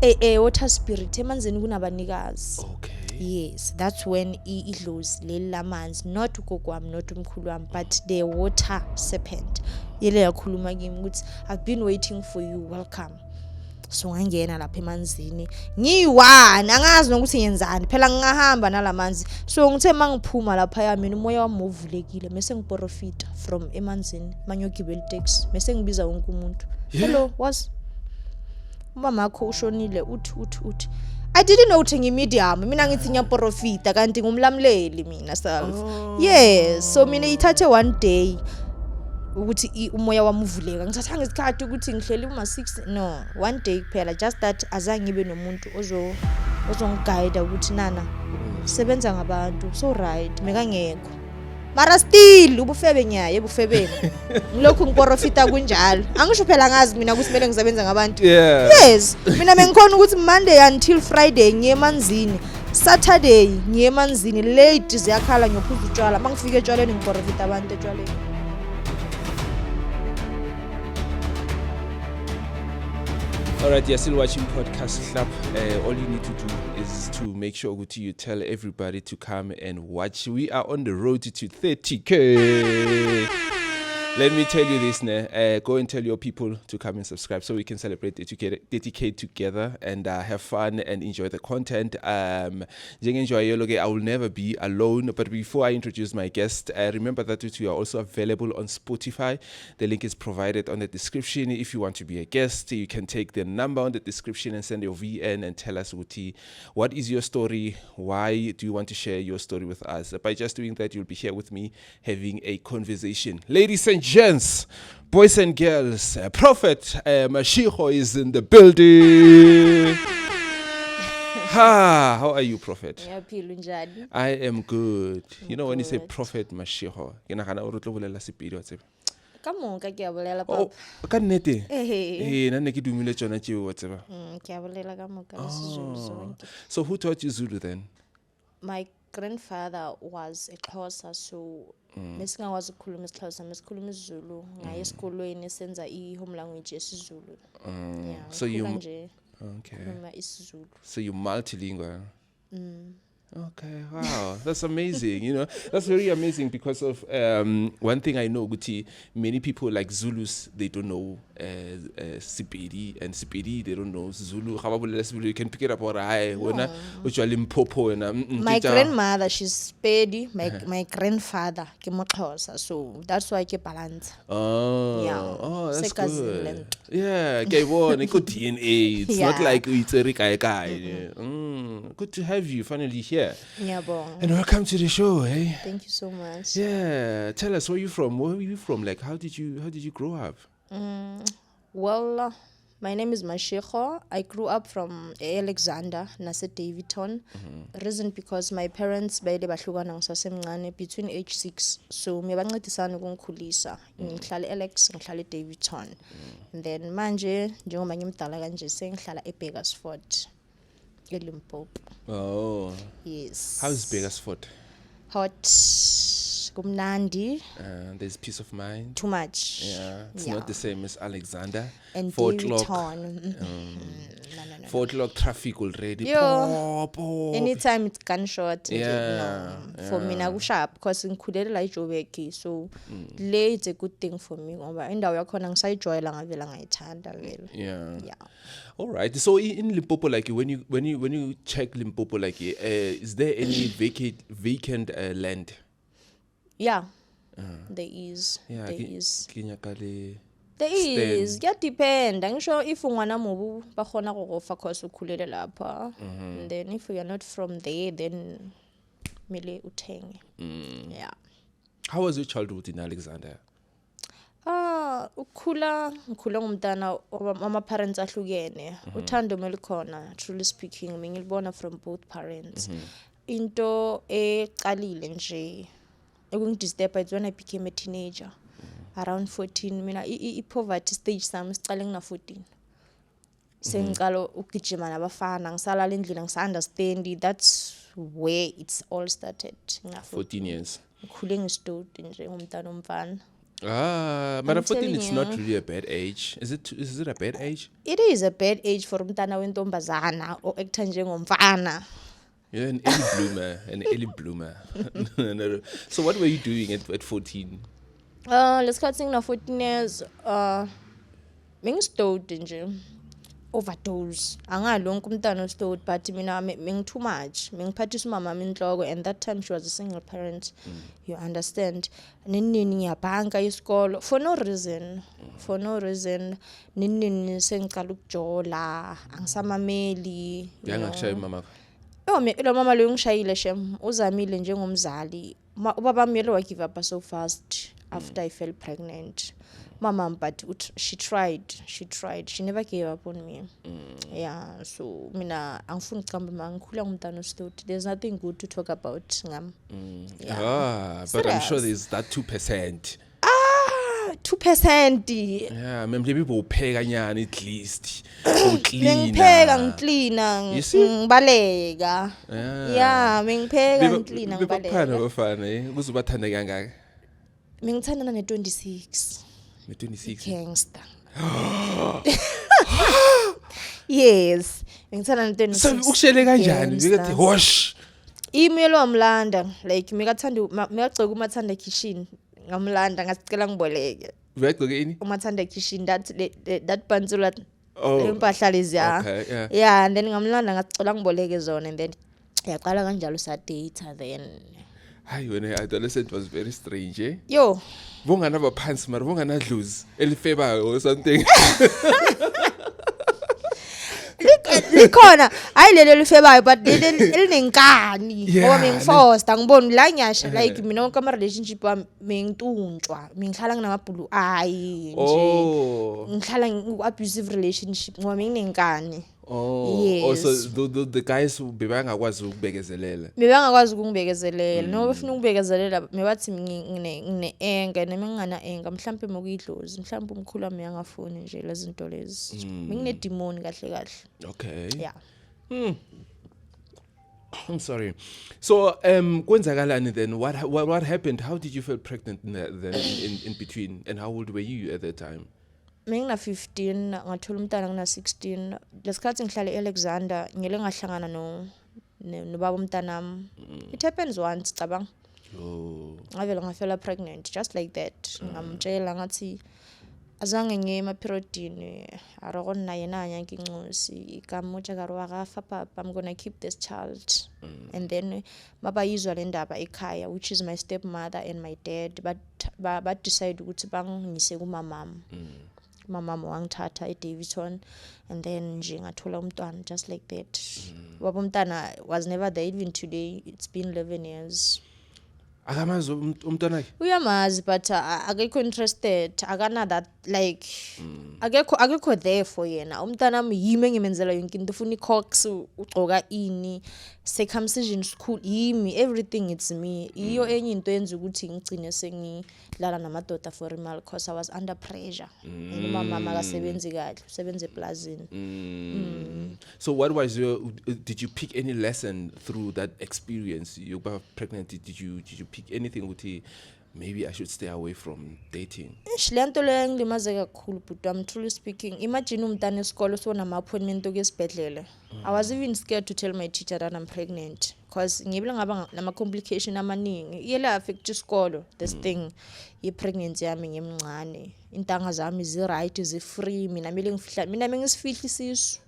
a water spirit emanzini kunabanikazi. Okay. Yes, that's when idlozi leli lamanzi, not ugogo wami not umkhulu wami, but the water serpent yele yakhuluma kimi ukuthi I've been waiting for you, welcome. So ngangena lapha emanzini ngiyi-1 angazi nokuthi ngiyenzani phela ngingahamba nalamanzi. So ngithe mangiphuma lapha yami umoya wami uvulekile mase ngiprofita from emanzini manyogibela itaxi mase ngibiza wonke umuntu. Hello, was umama wakho ushonile uthi I didn't know ukuthi ngimedium mina ngithi ngiyaprofita kanti ngumlamleli mina self. Yes, so mina ithathe one day ukuthi umoya wami uvuleka ngithathanga isikhathi ukuthi ngihleli uma 6 no one day kuphela, just that azange ngibe nomuntu ozongiguide ukuthi nana sebenza ngabantu so right mekangekho mara still ubufebe nyaye ebufebeni ngilokhu ngiprofita kunjalo angisho phela ngazi mina ukuthi kumele ngisebenza ngabantu. Yes, mina mengikhona ukuthi Monday until Friday ngiyemanzini, Saturday ngiyemanzini late ziyakhala ngiyophuza utshwala mangifika etshwaleni ngiprofita abantu etshwaleni. Alright, you're still watching Podcast Club. All you need to do is to make sure you tell everybody to come and watch. We are on the road to 30K. Let me tell you this, go and tell your people to come and subscribe so we can celebrate 30K together and have fun and enjoy the content. I will never be alone. But before I introduce my guest, remember that we are also available on Spotify. The link is provided on the description. If you want to be a guest, you can take the number on the description and send your VN and tell us what is your story? Why do you want to share your story with us? By just doing that, you'll be here with me having a conversation. Ladies and gents, boys and girls, Prophet Mashego is in the building. How are you, Prophet? I am good. You know, when you say Prophet Mashego, Kamoka ke a bolela papa. Oh, ka nnete. Eh nna ke dumile tsona tseo wa tseba. Ke a bolela ka moka Sezulu. So who taught you Zulu then? My grandfather was a Xhosa, so mesingakwazi ukukhuluma isiXhosa mesikhuluma isiZulu ngaye esikolweni senza home language yesiZulu. So you khuluma isiZulu. So you multilingual. Okay, wow, that's amazing. You know, that's very amazing because of one thing I know, Guti, many people like Zulus, they don't know Sipedi, and Sipedi, they don't know Zulu. You can pick it up or Limpopo and my grandmother, she's Pedi, my grandfather, Kemotosa, so that's why I keep balance. Oh, that's good. Yeah, okay, well, it's good DNA. It's not like it's a guy. Good to have you finally here. Yeah, and welcome to the show, eh? Thank you so much. Yeah, tell us where you from. Where are you from? Like, how did you grow up? Well, my name is Mashego. I grew up from Alexander, Nase Davidton. Reason because my parents baile bahlukana ngisasemncane between age 6. So me bancedisana ukungikhulisa. Ngihlala Alex, ngihlala Davidton. Then manje njengoba ngimdala kanje sengihlala eBegersfort. Limpopo. Oh. Yes. How's Begersfort? Hot. Kumnandi. There's peace of mind. Too much. Yeah. It's not the same as Alexander. And 4 o'clock. 4 o'clock traffic already. Anytime it's gunshot. Yeah. For me na sharp because ngikhulela la eJoburg, so le it's a good thing for me ngoba indawo yakhona ngisayijwayela ngavela ngayithanda vele. Yeah. All right. So in Limpopo, like when you check Limpopo, like is there any vacant land? Yeah. There is. Yeah, there is. There is. Yeah, depend. Ngisho if ungwana mobu bakhona go gofa cause ukhulele lapha. Then if you are not from there, then mele uthenge. Yeah. How was your childhood in Alexander? Ngikhula ngumntana ama parents ahlukene. Uthando melikhona, truly speaking, ngilibona from both parents. Into eqalile nje ekungidisturb it's when I became a teenager. Around 14 mina poverty stage sami siqale ngina 14. Sengiqala ukugijima nabafana ngisalala endlini ngisunderstand, that's where it's all started. 14 years. Ngikhule ngistud nje ngumntana omfana. But 14 telling it's you. not really a bad age. Is it a bad age? It is a bad age for umntana wentombazana o-acta njengomfana. You're an early bloomer, No. So what were you doing at 14? Lesikhathi ngina 14 years, mengistowed nje. Overdose. Angalonke umntana ostowed, but mina meng too much. Mengiphathisa umama inhloko, and that time she was a single parent. You understand? Nini ngiyabhanka isikolo for no reason. Nini sengicala ukujola, angisamameli. Yangakushaya mama. Lo mama lo ngishayile shem, uzamile njengomzali. Ubaba wami wa give up so fast after I fell pregnant. Mama, but she tried. She never gave up on me. Yeah, so mina angifuni ukuqamba mangikhula ngumntana ostowed. There's nothing good to talk about ngam. But I'm sure there's that 2%. 2%. Yeah, maybe upheka nyani at least. Mengipheka ngicleana, You see? ngibaleka. Yeah, mengipheka ngicleana Bebaphana ngibaleka. bafana, kuzobathanda kangaka. Mengithandana ne-26. Ne-26. Gangster. Yes, ngithanda ne-26. So ukushele kanjani? Bekathi wash. Email wamlanda, like mekagcoka umathanda kitchen, ngamlanda ngasicela ngiboleke. Bekugcoke ini? Umathanda kitchen, that pantsulat Oh. impahla leziya. Okay, yeah. Yeah, and then ngamlanda ngasicela ngiboleke zona, and then yaqala kanjalo sa date then. Hayi wena adolescent was very strange, eh? Yo, Vongana baphansi mara vongana dluzi elifebayo or something. likhona hayi lelo lifebayo but elinenkani Yeah, ngoba mengifoster ngibona la nyasha like mina wonke ama relationship wami mengituntshwa mengihlala nginamabhulu ayi nje Oh. ngihlala abusive relationship ngoba menginenkani. Oh. Yes. Also the guys who bebangakwazi ukubekezelela. Bebangakwazi ukungibekezelela noma bafuna ukubekezelela mebathi ngine anger noma ngingana anger mhlambe mokuyidlozi mhlambe umkhulu wami angafuni nje lezi zinto lezi ngine demon kahle. Okay. Yeah. I'm sorry. So kwenzakalani then? What happened? How did you feel pregnant then in between? And how old were you at that time? Mengina 15 ngathola umntana ngina 16 lesikhathi ngihlala eAlexander ngile ngahlangana nobaba umntanami. It happens once cabang. Oh. Ngavela ngafela pregnant just like that. Ngamtshela ngathi azange ngiye emaperodini arogonna yena nyanke incosi ikamutsha karwa gafa papa I'm gonna keep this child. And then mabayizwa le ndaba ekhaya which is my stepmother and my dad but decide ukuthi bangise kumamama. Mama wangithatha eDavidson and then nje ngathola umntwana just like that. Baba umntwana was never there even today. It's been 11 years. Akamazi umntwana wakhe? Uyamazi but akekho interested akana that like akekho there for yena. Umntwana yimi engimenzela yonke into ufuna icox ugcoka ini circumcision school yimi everything it's me. Iyo enye into yenza ukuthi ngigcine sengilala namadoda for imali because I was under pressure. Mama akasebenzi kahle usebenza eplazini. So what was did you pick any lesson through that experience? You were pregnant, did you pick anything ukuthi maybe I should stay away from dating? Lento le ngilimaze kakhulu but I'm truly speaking. Imagine umntana esikolo so nama appointment okesibhedlela. I was even scared to tell my teacher that I'm pregnant because ngibile ngaba nama complication amaningi. Iyela affect isikolo this thing ye pregnancy yami ngemncane. Intanga zami zi right zi free mina mengisifihla isisu.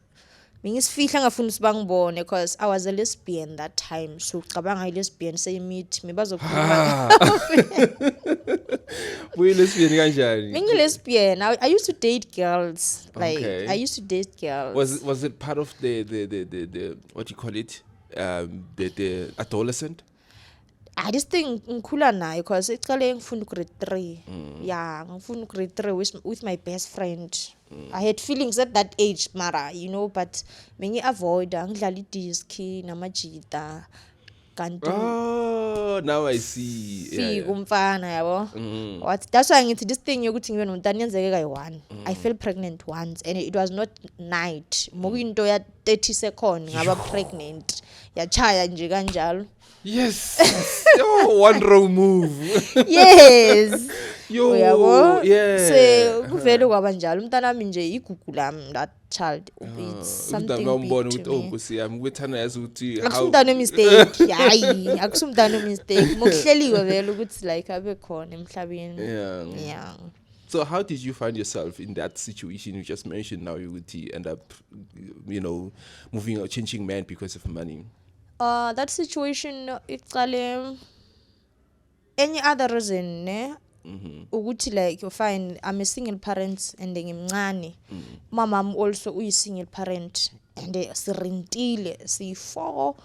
Mingisifihla ngafuna usibangibone because I was a lesbian that time so cabanga lesbian say meet me bazokhuluma. We lesbian kanjani? Mingi lesbian. I used to date girls. Like Okay. I used to date girls. Was it part of the what you call it? The adolescent? This thing ngikhula nayo because iqale ngifunda grade 3. Yeah, ngifunda grade 3 with my best friend. I had feelings at that age mara, you know, but mengi avoid ngidlala idisc namajita kanti Oh, now I see. fika umfana yabo. What that's why ngithi this thing yokuthi ngibe nomntana yenzeke kayi1. I fell pregnant once and it was not night. Mokuyinto ya 30 seconds ngaba pregnant. yachaya nje kanjalo. Yes. Yo, one row move. Yes. Yo, Uyabo? yeah. Se kuvele kwaba njalo umntana nami nje igugu lami that child. It's something big to me. Nkosi yami kwethana yazi ukuthi Akusumntana mistake. Hayi, akusumntana mistake. Mokuhleliwe vele ukuthi like abe khona emhlabeni. Yeah. So how did you find yourself in that situation you just mentioned now you would end up moving or changing man because of money? That situation iqale any other reason ne ukuthi like you find I'm a single parent and ngimncane. Mama also uyi single parent and sirentile si4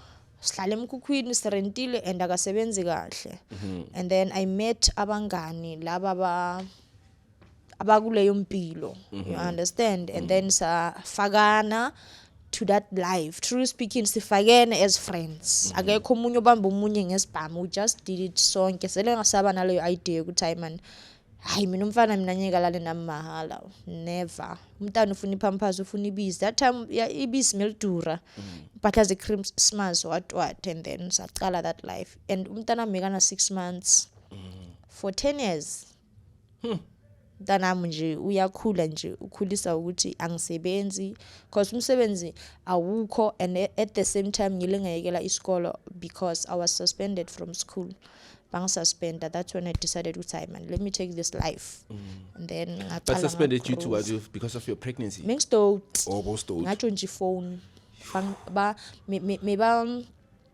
sihlala emkhukhwini sirentile and akasebenzi kahle. And then I met abangani laba abakuleyo mpilo, you understand, and then safakana to that life. Truly speaking, sifakene as friends. Akekho umunye obamba umunye ngesibhamu. We just did it sonke. Sele ngasaba naleyo idea ukuthi hayi man, hayi mina umfana mina nyekalale nami mahala. Never. Umntana ufuna ipampers, ufuna ibisi. That time ibisi melidura. Impahla ze-Christmas what and then saqala that life. And umntana mekana 6 months for 10 years. Mntanami nje uyakhula nje ukhulisa ukuthi angisebenzi because umsebenzi awukho and at the same time ngilengayekela isikolo because I was suspended from school. Bangisuspenda, that's when I decided to say man, let me take this life. And then But suspended due to what? Because of your pregnancy? Mengstoked. Oh, bostowed. Ngatsho nje phone.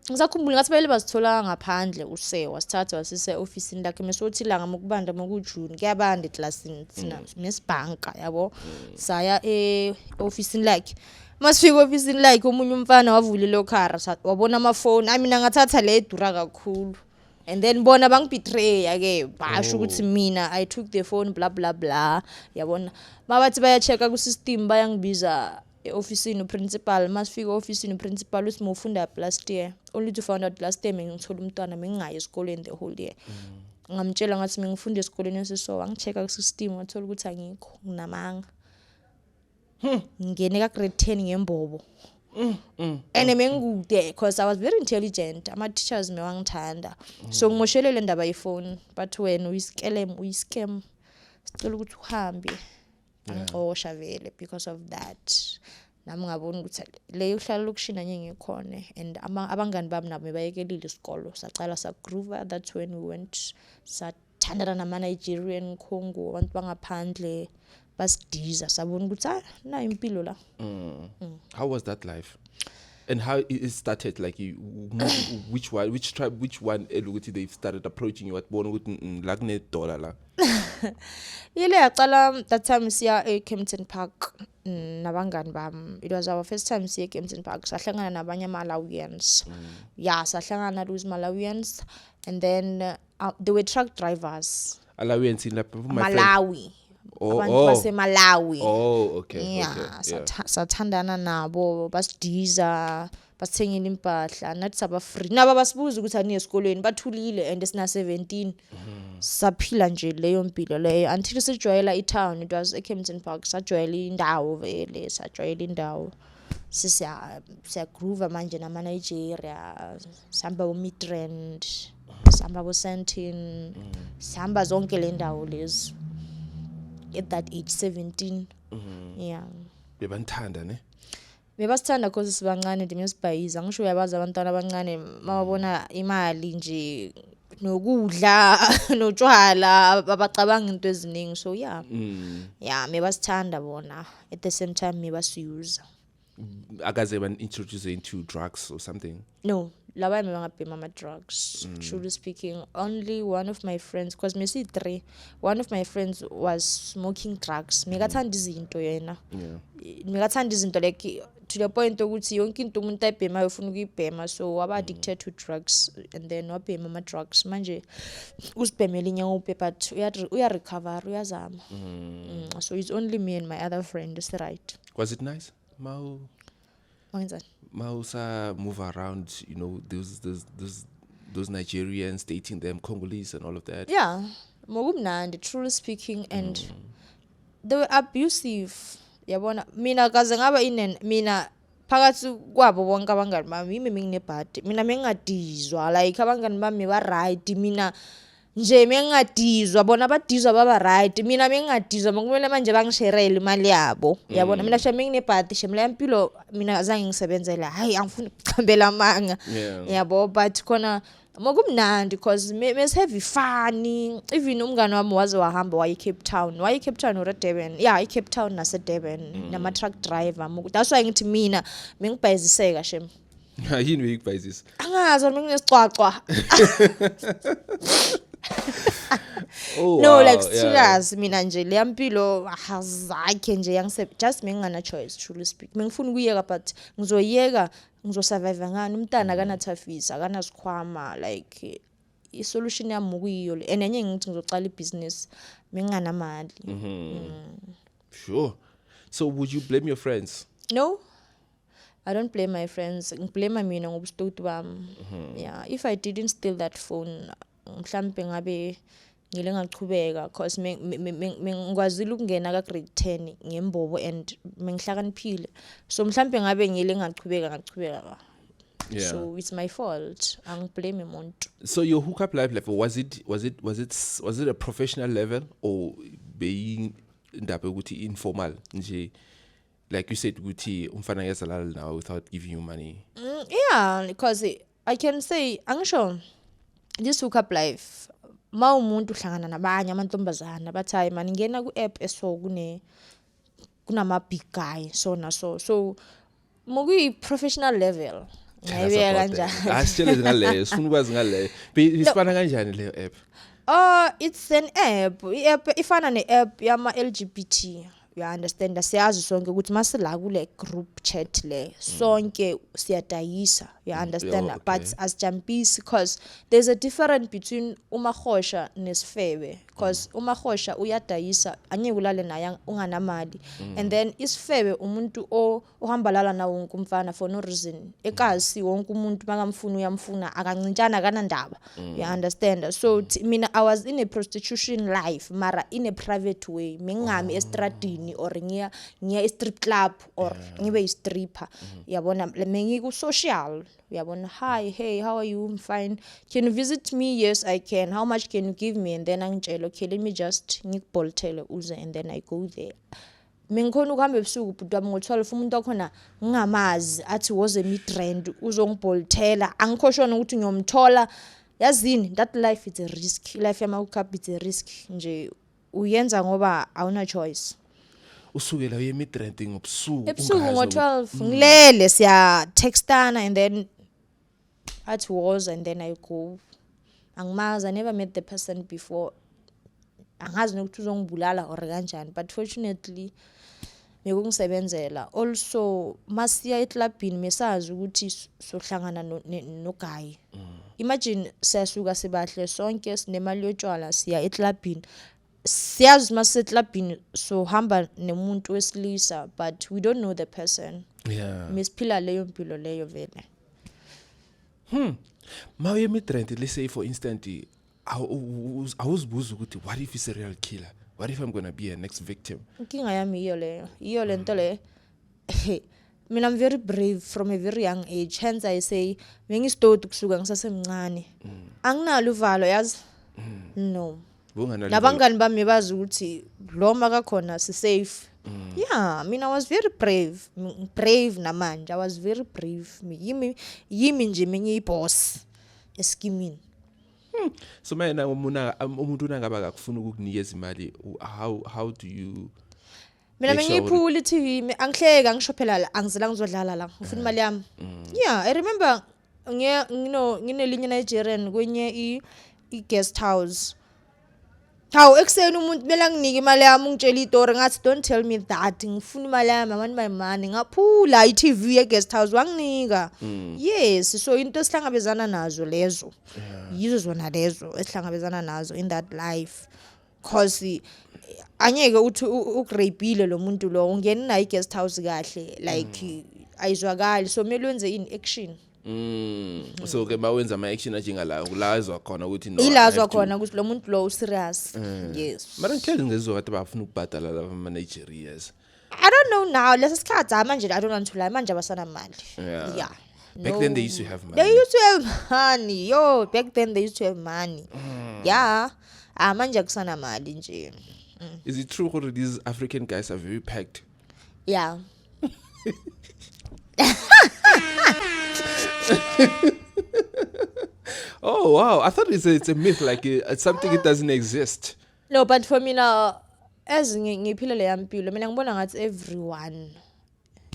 Ngisakhumbula ngathi bayile bazithola ngaphandle use wasithatha wasise office lakhe mesothi la ngamukubanda mokuJune kuyabanda eclassini thina nesibhanka yabo saya office lakhe masifika office lakhe umunye umfana wavula lo car wabona ama phone mina ngathatha le dura kakhulu and then bona bangibetray ake basho ukuthi mina I took the phone blah blah blah yabona mabathi baya checka ku system bayangibiza office principal masifika office principal uthi mufunda last year only to find out last time ngithola umntwana mengingayi esikoleni the whole year ngamtshela ngathi ngifunda esikoleni esiso wangichecka ku system wathola ukuthi angikho nginamanga ngene ka grade 10 ngembobo and mengude because I was very intelligent ama teachers me wangithanda so ngimoshelele indaba iphone but wena uyiscam sicela ukuthi uhambe angixosha vele because of that nami ngabona ukuthi le uhlala lokushina nyengekhone and abangani bami nabo bayekelile isikolo saqala sa groove. That's when we went sathandana nama Nigerian Congo abantu bangaphandle basidiza sabona ukuthi na impilo la. How was that life? And how it started, like you, which tribe, which one ukuthi they started approaching you at bona ukuthi lakune dollar la. Ile yaqala that time siya eKempton Park nabangani bami. It was our first time siya eKempton Park. Sahlangana nabanye Malawians. Yeah, sahlangana those Malawians and then they were truck drivers. Malawians in Malawi. Abantu base Malawi. Oh, okay. Yeah, sathandana nabo basidiza basithengile impahla nathi saba free naba basibuza ukuthi ani esikolweni bathulile and sina 17 saphila nje leyo mpilo leyo until sijwayela itown. It was eKempton Park. Sajwayela indawo vele sajwayela indawo siya groove manje nama Nigeria samba uMidrand samba uSantin samba zonke le ndawo lezi at that age 17. Yeah, bebanthanda ne bebasithanda because sibancane ndimesibhayiza ngisho uyabaza abantwana abancane mababona imali nje nokudla notshwala abacabanga into eziningi so yeah mebasithanda bona at the same time mebasiyuza akaze ban introduce into drugs or something. No, laba mebangabhema ama drugs. Truly speaking, only one of my friends, because me see 3, one of my friends was smoking drugs. Mekathanda izinto yena. Mekathanda izinto like to the point ukuthi yonke into umuntu ayibhema ufuna ukuyibhema so waba addicted to drugs and then wabhema ama drugs manje usibhemela inyawupe but uya recover uyazama. So it's only me and my other friend is right. Was it nice? Mausa move around, you know, those Nigerians, dating them, Congolese and all of that. Yeah, mogumnandi, truly speaking, and they were abusive. Yabona mina kaze ngaba mina phakathi kwabo bonke abangani bami yimi nginebhadi mina mengadizwa like abangani bami ba right mina nje mengadizwa bona badizwa baba right mina mengadizwa kumele manje bangisherele imali yabo yabona mina sha menginebhadi shemla impilo mina azange ngisebenzela hayi angifuni ukuchambela amanga yabo but khona mokumnandi because mesihave fun even umngane wami waze wahamba waye Cape Town or Durban Cape Town nase Durban nama truck driver that's why ngithi mina mengibhayiziseka shem yini uyikubhayizisa angazi menginesicwacwa oh no wow, like serious mina nje le yampilo hazakhe nje just mengana choice truly speak mengifuna ukuyeka but ngizosurvive ngani umntana akanathafisa akanasikhwama like isolution yami ukuyiyo and enye ngithi ngizocala ibusiness mengana mali sure so would you blame your friends no I don't blame my friends ngiblame mina ngobustoti bami if I didn't steal that phone mhlambe ngabe ngile ngachubeka because mengikwazile ukungena ka grade 10 ngembobo and mengihlakaniphile so mhlambe ngabe ngile ngachubeka so it's my fault angiblame umuntu so your hookup life level was it a professional level or being indaba ukuthi informal nje like you said ukuthi umfana yazalala now without giving you money because I can say angisho this hookup life umuntu uhlangana nabanye amantombazana bathi hayi mani ngena ku app eso kunama big guy so mokuyi professional level ngayibeka kanjani asitshele ngale sifuna ukwazi ngale isifana kanjani leyo app it's an app i-app ifana ne-app yama LGBT you understand siyazi sonke ukuthi masela kule group chat le sonke siyadayisa you understand but asijampisi because there's a difference between uMakhosha nesifebe because uMakhosha uyadayisa anyeke ulale naye unganamali and then isifebe umuntu ohamba lala nawo wonke umfana for no reason ekazi wonke umuntu makamfuna uyamfuna akancincana kanandaba you understand so mina I was in a prostitution life mara in a private way mengami estradini or ngiya e-strip club or ngibe i-stripper yabona mengiku social yabona hi hey how are you I'm fine can you visit me yes I can how much can you give me and then angitshela okay let me just ngikubolthele uze and then I go there mengikhona ukuhamba ebusuku but wami ngo12 umuntu okhona ngingamazi athi woze midrand uzongibolthela angikhoshona ukuthi ngiyomthola yazini that life is a risk life yama hookup is a risk nje uyenza ngoba awuna choice usukela uye midrand ngobusuku ngo12 ngilele siya textana and then at was and then I go angimazi I never met the person before angazi nokuthi uzongibulala or kanjani but fortunately mekungisebenzela also masiya eklabini mesazi ukuthi sohlangana no guy imagine siyasuka sibahle sonke sinemali yotshwala siya eklabini siyazi maseklabini so hamba nemuntu wesilisa but we don't know the person mesiphila leyo mpilo leyo vele Mawuye midrand let's say for instance awuzibuza ukuthi what if he's a real killer what if I'm going to be a next victim inkinga yami iyo lento le mina I'm very brave from a very young age hence I say mengisitoti kusuka ngisasemncane anginalo uvalo yazi no nabangani bami bazi ukuthi loma kakhona si safe mina I was very brave namanje I was very brave yimi nje menye iboss eskimini so mina umuntu nangaba akufuna ukukunikeza imali how do you mina mengiyiphula iTV angihleka angishophela la angizela ngizodlala la ngifuna imali yami I remember nginelinye Nigerian kwenye i-guest house How ekseni umuntu mela nginike imali yami ungitshela istory ngathi don't tell me that ngifuna imali yami I want my money ngaphula iTV ye-guest house wanginika yes so into esihlangabezana nazo lezo yizo zona lezo esihlangabezana nazo in that life cause anyeke uthi ugrabile lo muntu lo ungena naye i-guest house kahle like ayizwakali so mele wenze in action So ke mawenza ama action ajengalayo kulazwa khona ukuthi no. Ilazwa khona ukuthi lo muntu lo serious. Yes. Mara ngithe ngezwe bathi bafuna ukubhadala laba ama Nigerians. I don't know now. Lesikhathi manje I don't want to lie. Manje abasana mali. Yeah. Back then they used to have money. They used to have money. Yo, back then they used to have money. Yeah. Manje akusana mali nje. Is it true that these African guys are very packed? Yeah. Oh wow, I thought it's a myth, like it's something it doesn't exist. No, but for me now, as ngiphila le yampilo, mina ngibona ngathi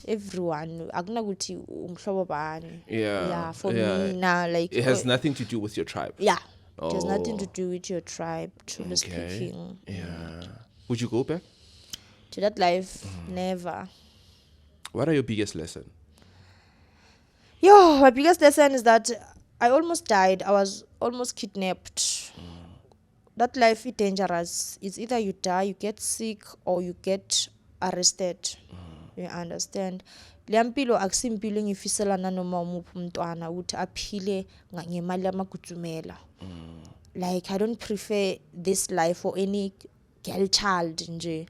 everyone akunakuthi umhlobo bani. Yeah, for me now, like it has nothing to do with your tribe. Yeah. It has nothing to do with your tribe, truly speaking. Yeah. Would you go back to that life? Never. What are your biggest lessons? Yo, my biggest lesson is that I almost died. I was almost kidnapped. That life is dangerous. It's either you die, you get sick, or you get arrested. You understand? Liampilo akusimpilo ngifiselana noma umuphi umntwana uthi aphile ngemali yamagutsumela. Like I don't prefer this life for any girl child nje.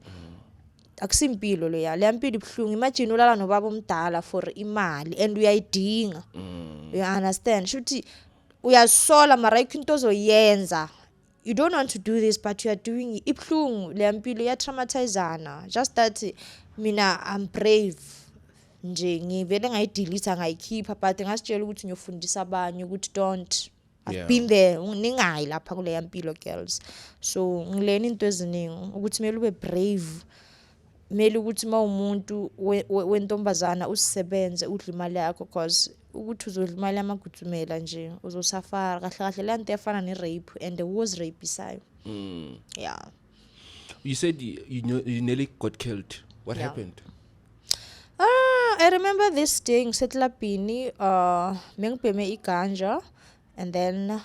Akusimpilo lo ya. Liampilo ibhlungu. Imagine ulala nobaba omdala for imali and uyayidinga. You understand? Shuthi uyasola mara ikinto ozoyenza. You don't want to do this but you are doing it. Ibhlungu liampilo ya traumatizana. Just that mina I'm brave. Nje ngivele ngayidelete ngayikhipha but ngasitshela ukuthi ngiyofundisa abanye ukuthi don't. I've been there. Ningayi lapha kule yampilo girls. So ngilena into eziningi ukuthi mele ube brave. Mele ukuthi umuntu wentombazana usisebenze udla imali yakho because ukuthi uzodla imali yamagutsumela nje uzosafara kahle kahle le nto efana ne rape and there was rape isayo. Yeah. You said you nearly got killed. What happened? I remember this day ngisetlapini mengibheme iganja and then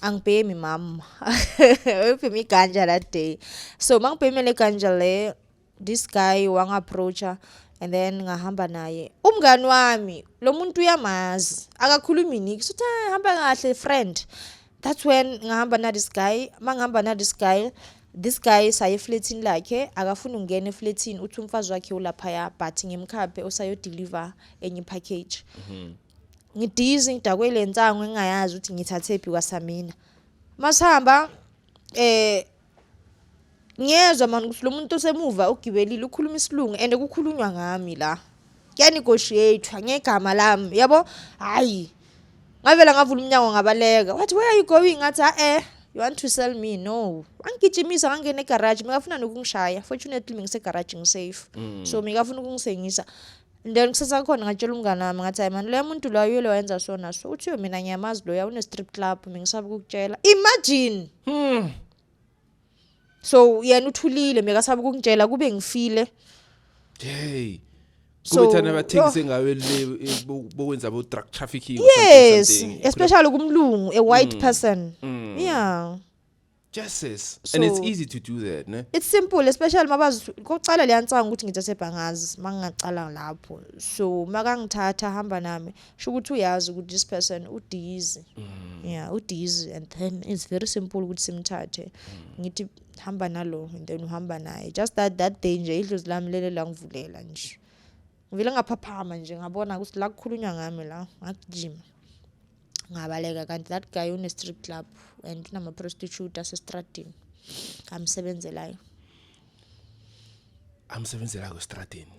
angibhemi mama. Ubheme iganja that day. So mangibheme le ganja le this guy wang approacha and then ngahamba naye umngani wami lo muntu uyamazi akakhulumi niki so hamba kahle friend. That's when ngahamba na this guy mangihamba na this guy saye flatini lakhe akafuna ungena eflatini uthi umfazi wakhe ulaphaya but ngimkhaphe osayo deliver enye package. Ngidizi ngidakwele nsango engayazi ukuthi ngithathephi kwasamina masihamba ngiyezwa manje ukuthi lo muntu osemuva ugibelile ukhuluma isilungu and kukhulunywa ngami la kuyanegotiate ngegama lami yabo hayi ngavela ngavula umnyango ngabaleka wathi where are you going ngathi you want to sell me? No. Angigijimisa ngangena egarage ngafuna nokungishaya. Fortunately ngise garage ngisafe. So ngafuna ukungisengisa. Then kusasa khona ngatshela umngane wami ngathi man le muntu lo yelo wenza sona so uthi mina ngiyamazi lo une strip club ngisaba ukukutshela. Imagine. So yena uthulile ngikasaba ukungitshela kube ngifile. Hey. So kuthana abathengise ngawe le bokwenza bo drug trafficking or something. Yes, especially kumlungu a white person. Yeah. Justice. So, and it's easy to do that, ne? It's simple, especially mabazi kokucala le yansanga ukuthi ngithathe bhangazi mangacala lapho. So makangithatha hamba nami sho ukuthi uyazi ukuthi this person udizi. Yeah, udizi and then it's very simple ukuthi simthathe. Ngithi hamba nalo and then uhamba naye. Just that day nje idlozi lami lele la ngivulela nje. Ngivile ngaphaphama nje ngabona ukuthi la kukhulunywa ngami la ngakujima. Ngabaleka kanti that guy une strip club and unama prostitute asestradini. Amsebenzelayo ku stradini.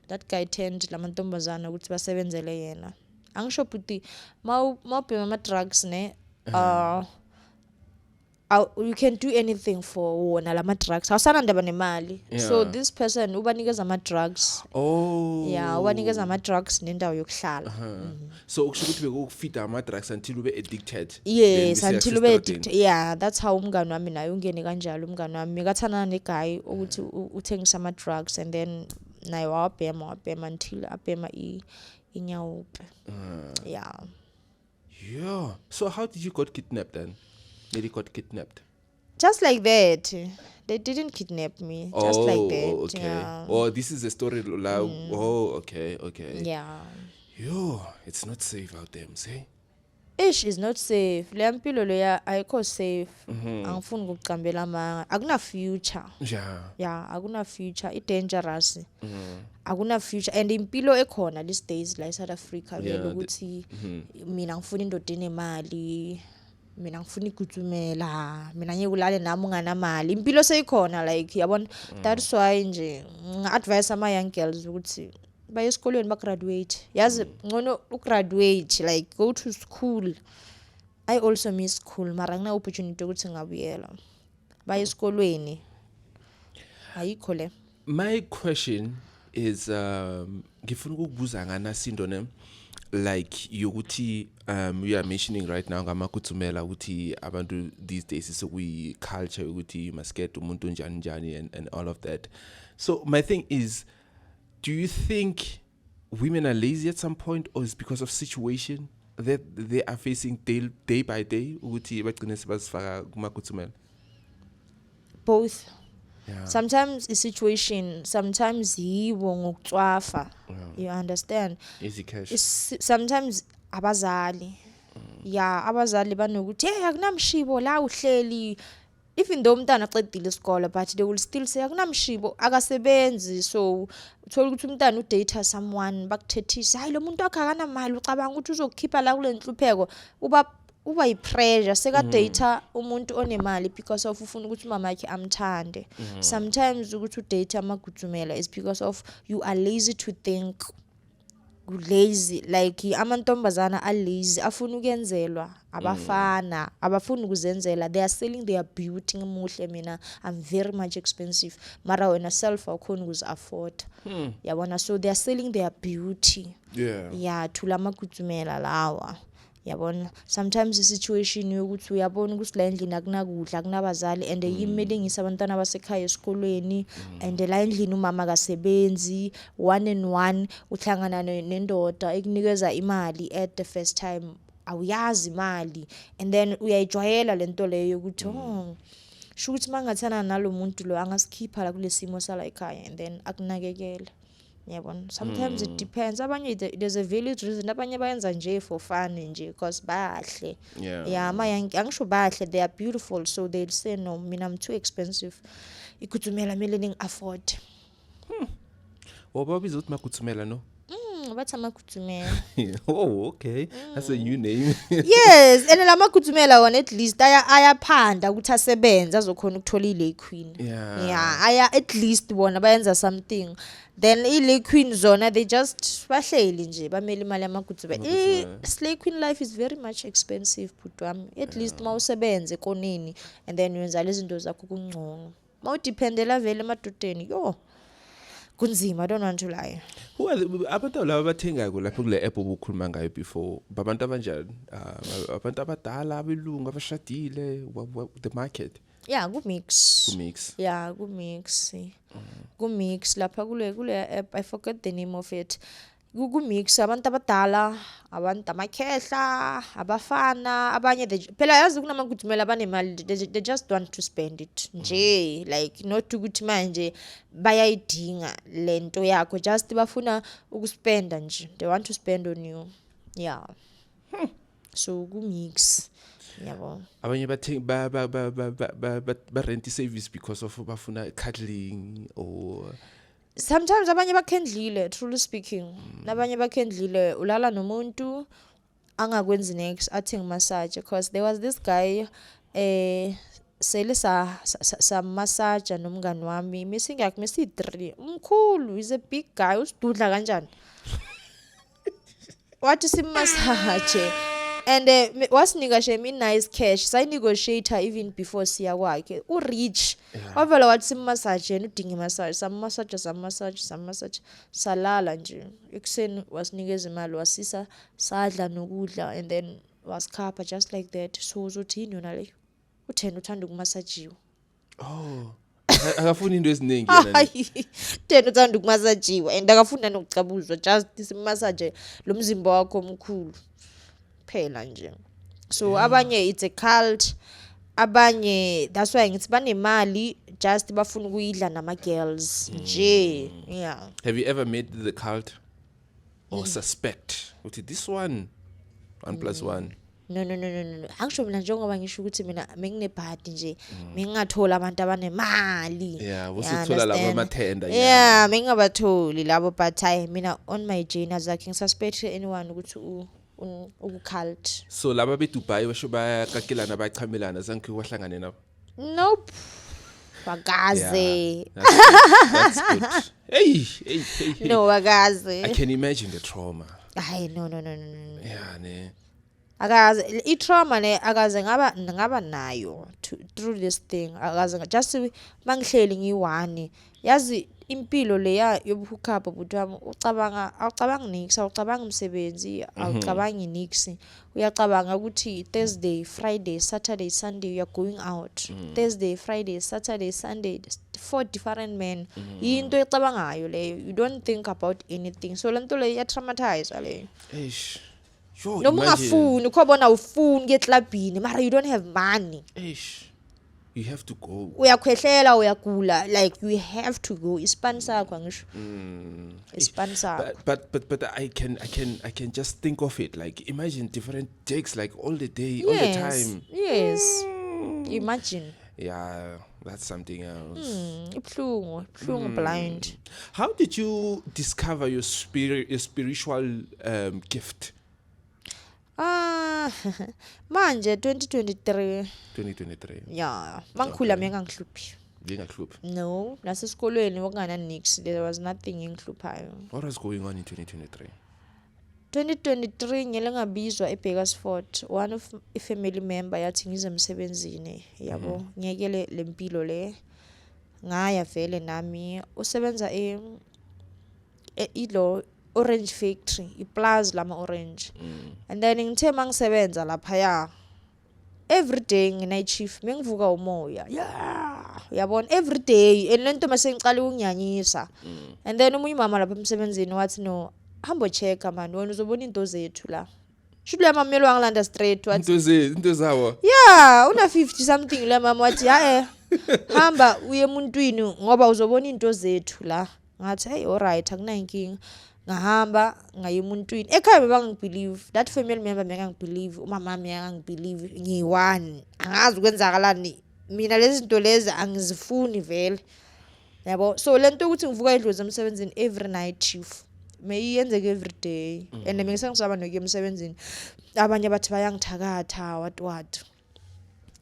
That guy turned lamantombazana ukuthi basebenzele yena. Angisho ukuthi mawubhema ama drugs ne you can do anything for wona lama drugs. Awusana ndaba nemali. So this person ubanikeza ama drugs. Oh. Yeah, ubanikeza ama drugs nendawo yokuhlala. So ukusho ukuthi bekufeed ama drugs until ube addicted. Yes, until ube addicted. Yeah, that's how umngani wami naye ungene kanjalo umngani wami. Ngathana ne guy ukuthi uthengisa ama drugs and then naye wabhema until abhema inyawupe. Yeah. Yeah. So how did you got kidnapped then? They got kidnapped. Just like that. They didn't kidnap me. Just like that. Okay. Yeah. Oh, this is a story. Oh, okay. Yeah. Yo, it's not safe out there, mse. Ish is not safe. Le mpilo leya ayikho safe. Angifuni ukucambela amanga. Akuna future. Yeah. Yeah, akuna future. It dangerous. Akuna future and impilo ekhona these days la South Africa vele ukuthi mina ngifuna indoda enemali. Mina ngifuna igutsumela. Mina ngeke ulale nami unganamali. Impilo seyikhona like yabona that's why nje advice ama young girls ukuthi baye esikolweni ba graduate. Yazi ngono ugraduate like go to school. I also miss school mara ngina opportunity ukuthi ngabuyela. Baye esikolweni. Ayikho le. My question is ngifuna ukubuza ngana sindo ne like yokuthi we are mentioning right now ngamakutsumela ukuthi abantu these days is we culture ukuthi you must get umuntu njani njani and all of that. So my thing is, do you think women are lazy at some point, or is because of situation that they are facing day by day ukuthi bagcine sebazifaka kumakutsumela? Both. Yeah. Sometimes a situation, sometimes yibo ngokutswafa. You understand? Easy cash. Sometimes abazali. Yeah, abazali banokuthi hey akunamshibo la uhleli. Even though umntana aqedile isikole but they will still say akunamshibo akasebenzi, so uthola ukuthi umntana udate someone bakuthethisa hayi lo muntu wakhe akanamali ucabanga ukuthi uzokukhipha la kule nhlupheko uba yipressure seka date umuntu onemali because of ufuna ukuthi mama yakhe amthande. Sometimes ukuthi udate amagutsumela is because of you are lazy to think. Lazy like amantombazana are lazy afuna ukuyenzelwa abafana abafuna ukuzenzela. They are selling their beauty ngemuhle mina I'm very much expensive mara wena self awukhona ukuzi afford. Yabona, so they are selling their beauty. Yeah, thula amagutsumela lawa. Yabona, sometimes the situation yokuthi uyabona ukuthi la endlini akunakudla akunabazali and yimele ngisa abantwana basekhaya esikolweni and la endlini umama kasebenzi 1 and 1 uhlangana nendoda ekunikeza imali at the first time awuyazi imali and then uyayijwayela lento leyo ukuthi sho ukuthi mangathana nalomuntu lo angasikhipha la kulesimo sala ekhaya and then akunakekela. Yabona, sometimes it depends. Abanye there's a valid reason abanye bayenza nje for fun nje because bahle. Yeah, angisho bahle, they are beautiful, so they'll say no, mina I'm too expensive. Ikutsumela mele ning afford. Wababiza uthi makutsumela no? Bathi amakutsumela. Oh, okay. That's a new name. Yes, and la makutsumela one at least ayaphanda ukuthi asebenza azokhona ukuthola ile queen. Yeah, aya at least bona bayenza something. Then ile queen zona they just bahleli nje bameli imali yamakutsumela. Slay queen life is very much expensive putwami. At least mawusebenze konini and then uyenza lezi zinto zakho kungcono. Mawudependela vele emadodeni yo. Kunzima, I don't want to lie. Who are abantu laba bathenga lapho kule app obukhuluma ngayo before? Babantu abanjani? Abantu abadala abelungu abashadile the market. Yeah, good mix. Yeah, good mix. Good mix lapha kule app, I forget the name of it. Good mix abantu abadala, abantu amakhehla, abafana, abanye phela yazi kunamagutsumela abanemali they just want to spend it. Nje like not ukuthi manje bayayidinga lento yakho, just bafuna ukuspenda nje. They want to spend on you. Yeah. So good mix. Yabo. Abanye bathenga ba rent service because of bafuna cuddling or sometimes abanye bakhendlile, truly speaking. Nabanye bakhendlile ulala nomuntu angakwenzi next athi ngimassage because there was this guy sele sa massage nomngani wami missing yakhe misi 3 umkhulu is a big guy usidudla kanjani wathi simassage and wasinegotiate nice cash say negotiator even before siya kwakhe rich ovela wathi simassage yena udinga massage some massage salala nje ekuseni wasinikeza imali wasisa sadla nokudla and then wasikhapha just like that. So uzothini yona le uthena uthanda ukumassajiwa akafuni into eziningi yena thena uthanda ukumassajiwa and akafuna nokucabuzwa just simassage lo mzimba wakho omkhulu phela nje. So abanye it's a cult, abanye that's why ngithi banemali just bafuna ukuyidla nama girls nje. Yeah, have you ever met the cult or suspect uthi this one 1+1 no angisho mina njengoba ngisho ukuthi mina menginebhadi nje mengingathola abantu abanemali yeah usithola labo amathenda yeah mengingabatholi labo but mina on my journey azakhe ngisasuspect anyone ukuthi uku-cult. So laba beDubai basho bayakakelana bachamelana zange kwahlangane nabo. Nope. Bakaze. That's good. Hey. No, bakaze. I can imagine the trauma. Ay no. Yeah, ne. Akaze I-trauma ne akaze ngaba nayo through this thing. Akaze just mangihleli ngiwani. Yazi impilo leya yobuhukapho butwami awucabanga nix, awucabanga umsebenzi, awucabangi nix. Uyacabanga ukuthi Thursday, Friday, Saturday, Sunday you are going out. Thursday, Friday, Saturday, Sunday 4 different men. Into ecabangayo leyo. You don't think about anything. So lento le ya traumatize leyo. Eish. Noma ungafuni ukubona ufuni ngeklabini mara you don't have money. Eish. You have to go. Uyakhwehlela uyagula like you have to go. Isponsor yakho ngisho. Isponsor. But I can just think of it like imagine different takes like all the day all the time. Yes. Imagine. Yeah, that's something else. Ibhlungu blind. How did you discover your spiritual gift? Manje 2023. Yeah, mangikhula mina ngihluphi. Ngingahluphi. No, nasesikolweni wakungana nix, there was nothing engihluphayo. What was going on in 2023? 2023 ngile ngabizwa eBakersford. One of a family member yathi ngize emsebenzini, yabo. Ngiyekele lempilo le. Ngaya vele nami usebenza ilo Orange Factory, iplaza lama orange. And then ngithe mangisebenza lapha ya. Every day nginight shift mengivuka umoya. Yeah. Yabona every day and lento mase ngiqala ukunyanyisa. And then umunye mama lapha emsebenzini wathi no, hambo checka man, wena uzobona into zethu la. Shudle mamelo wangilanda straight wathi. Into zawo. Yeah, una 50 something la mama wathi hamba uye emuntwini ngoba uzobona into zethu la. Ngathi hey alright akunankinga. Ngahamba ngaye emuntwini ekhaya bebangibelieve that family member bengangibelieve umama wami angangibelieve ngiyi1 angazi ukwenzakalani mina lezi zinto lezi angizifuni vele yabo so lento ukuthi ngivuka idlozi emsebenzini every night shift mayiyenzeke every day and mengisengisaba nokuya emsebenzini abanye bathi bayangithakatha what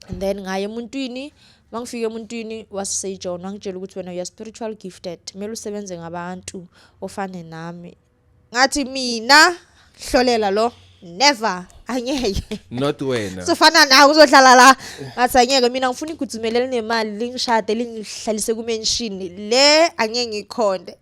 and then ngaye emuntwini mangifike emuntwini wase John wangitshela ukuthi wena you are spiritual gifted kumele usebenze ngabantu ofane nami ngathi mina hlolela lo never angeke not wena sofana nawe uzohlala la ngathi angeke mina ngifuna igudzumelele nemali lingishade lingihlalise ku mansion le angeke ngikhonde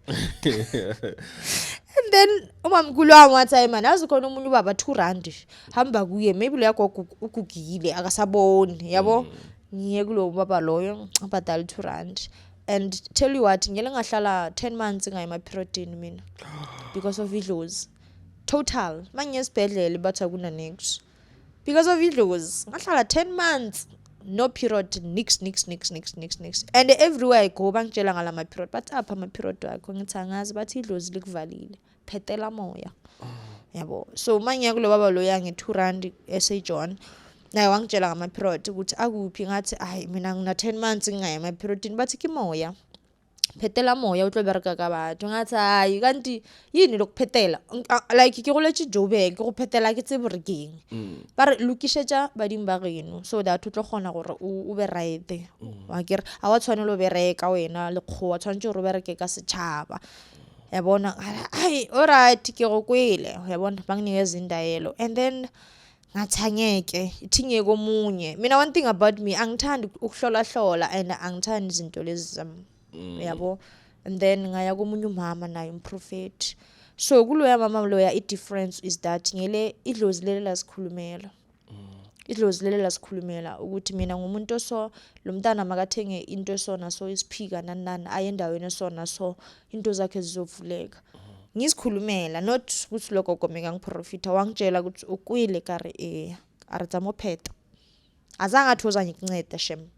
and then umamkhulu wami wathi man azikhona umuntu ubaba 2 rand hamba kuye maybe lo yakho ukugile akasaboni yabo ngiye kulo baba loyo abadala 2 rand and tell you what ngiyele ngahlala 10 months ngayima periodini mina because of idlozi total mangisibhedlele batha kuna next because of idlozi ngahlala 10 months no period nix and everywhere I go bangitshela ngala ma period but apha ama period wakho ngithi angazi bathi idlozi likuvalile phethela moya yabo so mangiya kulo baba lo yange 2 rand SA John naye wangitshela ngama period ukuthi akuphi ngathi hayi mina ngina 10 months ngingaya ama period bathi kimoya phethela moya utlobereka ka batho ngathi hayi kanti yini lokuphethela like ke go letse Joburg ke go phethela ke tseburekeng ba re lokishetsa badimo ba reno so that o tlo gona gore o be right wa kere a wa tshwanela o bereka wena le kgowa tshwantse o bereke ka setšhaba ya bona ai alright ke go kwele ya bona banginikeza indayelo and then ngathangeke ithinge komunye mina one thing about me angithandi ukuhlola and angithandi izinto lezi yabo and then ngaya komunye umama naye umprofeti so kuloya mama loya I difference is that ngele idlozi lele lasikhulumela idlozi lele lasikhulumela ukuthi mina ngumuntu oso lo mntana makathenge into esona so isiphika nanani aye endaweni esona so into zakhe zizovuleka ngisikhulumela not ukuthi lokho komeka ngiprofita wangitshela ukuthi ukwile kare aritamo pheta azange athoza ngikunceda shem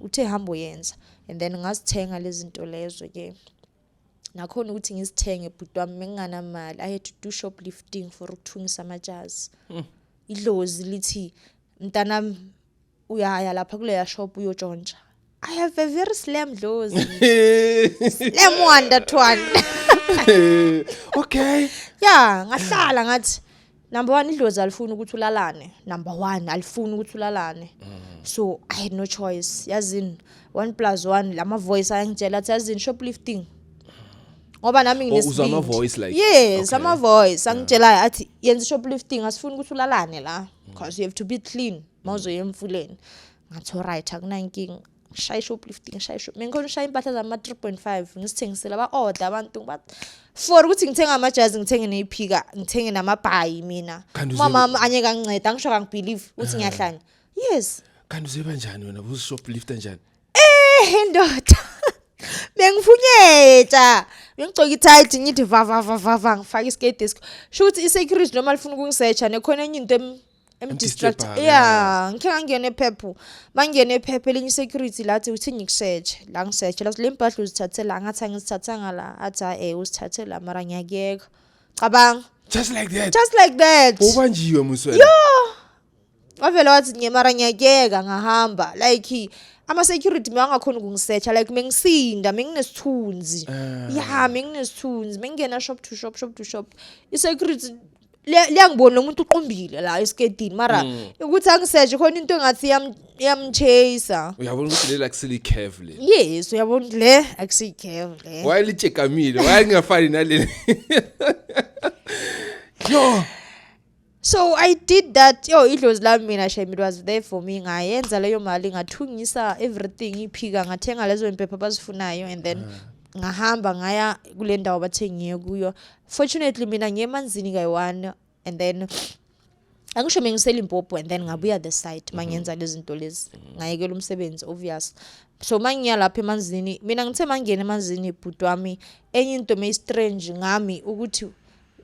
uthe hambo yenza and then ngazithenga lezi zinto lezo ke nakhona ukuthi ngizithenge bhuti wami menginganamali. I had to do shoplifting for ukuthungisa amajazi. Idlozi lithi mntanami uyaya lapha kuleya shop uyotshontsha. I have a very slim dlozi. Slim one that one. Okay. Yeah, ngahlala ngathi number 1 idlozi alifuni ukuthi ulalane. Number 1 alifuni ukuthi ulalane. So I had no choice. Yazini 1+1 lama voice ayangitshela athi yazini shoplifting. Ngoba nami nginesibindi. Uzama voice like. Yes, ama voice angitshela athi yenza shoplifting asifuni ukuthi ulalane la because you have to be clean mawuzo yemfuleni. Ngathi alright akunankinga. Shaya shoplifting shaya shop. Mina ngikho shaya impahla zama 3.5 ngisithengisela ba order abantu but for ukuthi ngithenga amajazi ngithenge neyiphika ngithenge namabhayi mina. Mama anye kanceda ngisho kangibelieve ukuthi ngiyahlanya. Yes. Kanti uzeba njani wena buzi shoplifter njani? Ndoda. Bengifunyetha. Ngigcoka itight ngithi va ngifaka iskate desk. Shuthi isecurity noma lifuna ukungisearcha nekhona enye into distract. Yeah, ngike ngangena ephepho. Mangena ephepho lenye security lathi uthi ngikusearch. La ngisearch la le mpahla uzithathela ngathi angizithathanga la athi uzithathela mara ngiyakeka. Cabanga. Just like that. Just like that. Ubanjiwe muswela. Yo. Wavela wathi ngiyemara ngiyakeka ngahamba like ama security mangakhona ukungisearcha like mengisinda menginesithunzi. Yeah, menginesithunzi mengena shop to shop. I security liyangibona umuntu uqombile la esiketini mara ukuthi angisearch khona into engathi yamchase. Uyabona ukuthi le like silly carefully. Yes, uyabona le akusi carefully. Why lichekamile? Why ngafani naleli? Yo. So I did that. Yo, idlozi lami mina shame it was there for me. Ngayenza leyo mali ngathungisa everything iphika ngathenga lezo impepha bazifunayo and then ngahamba ngaya kule ndawo bathengiye kuyo. Fortunately mina ngemanzini kayi1 and then angisho mengisela impopho and then ngabuya the site mangenza lezi zinto lezi ngayekela umsebenzi obvious. So mangiya lapha emanzini mina ngithe mangena emanzini ibhuti wami enye into me strange ngami ukuthi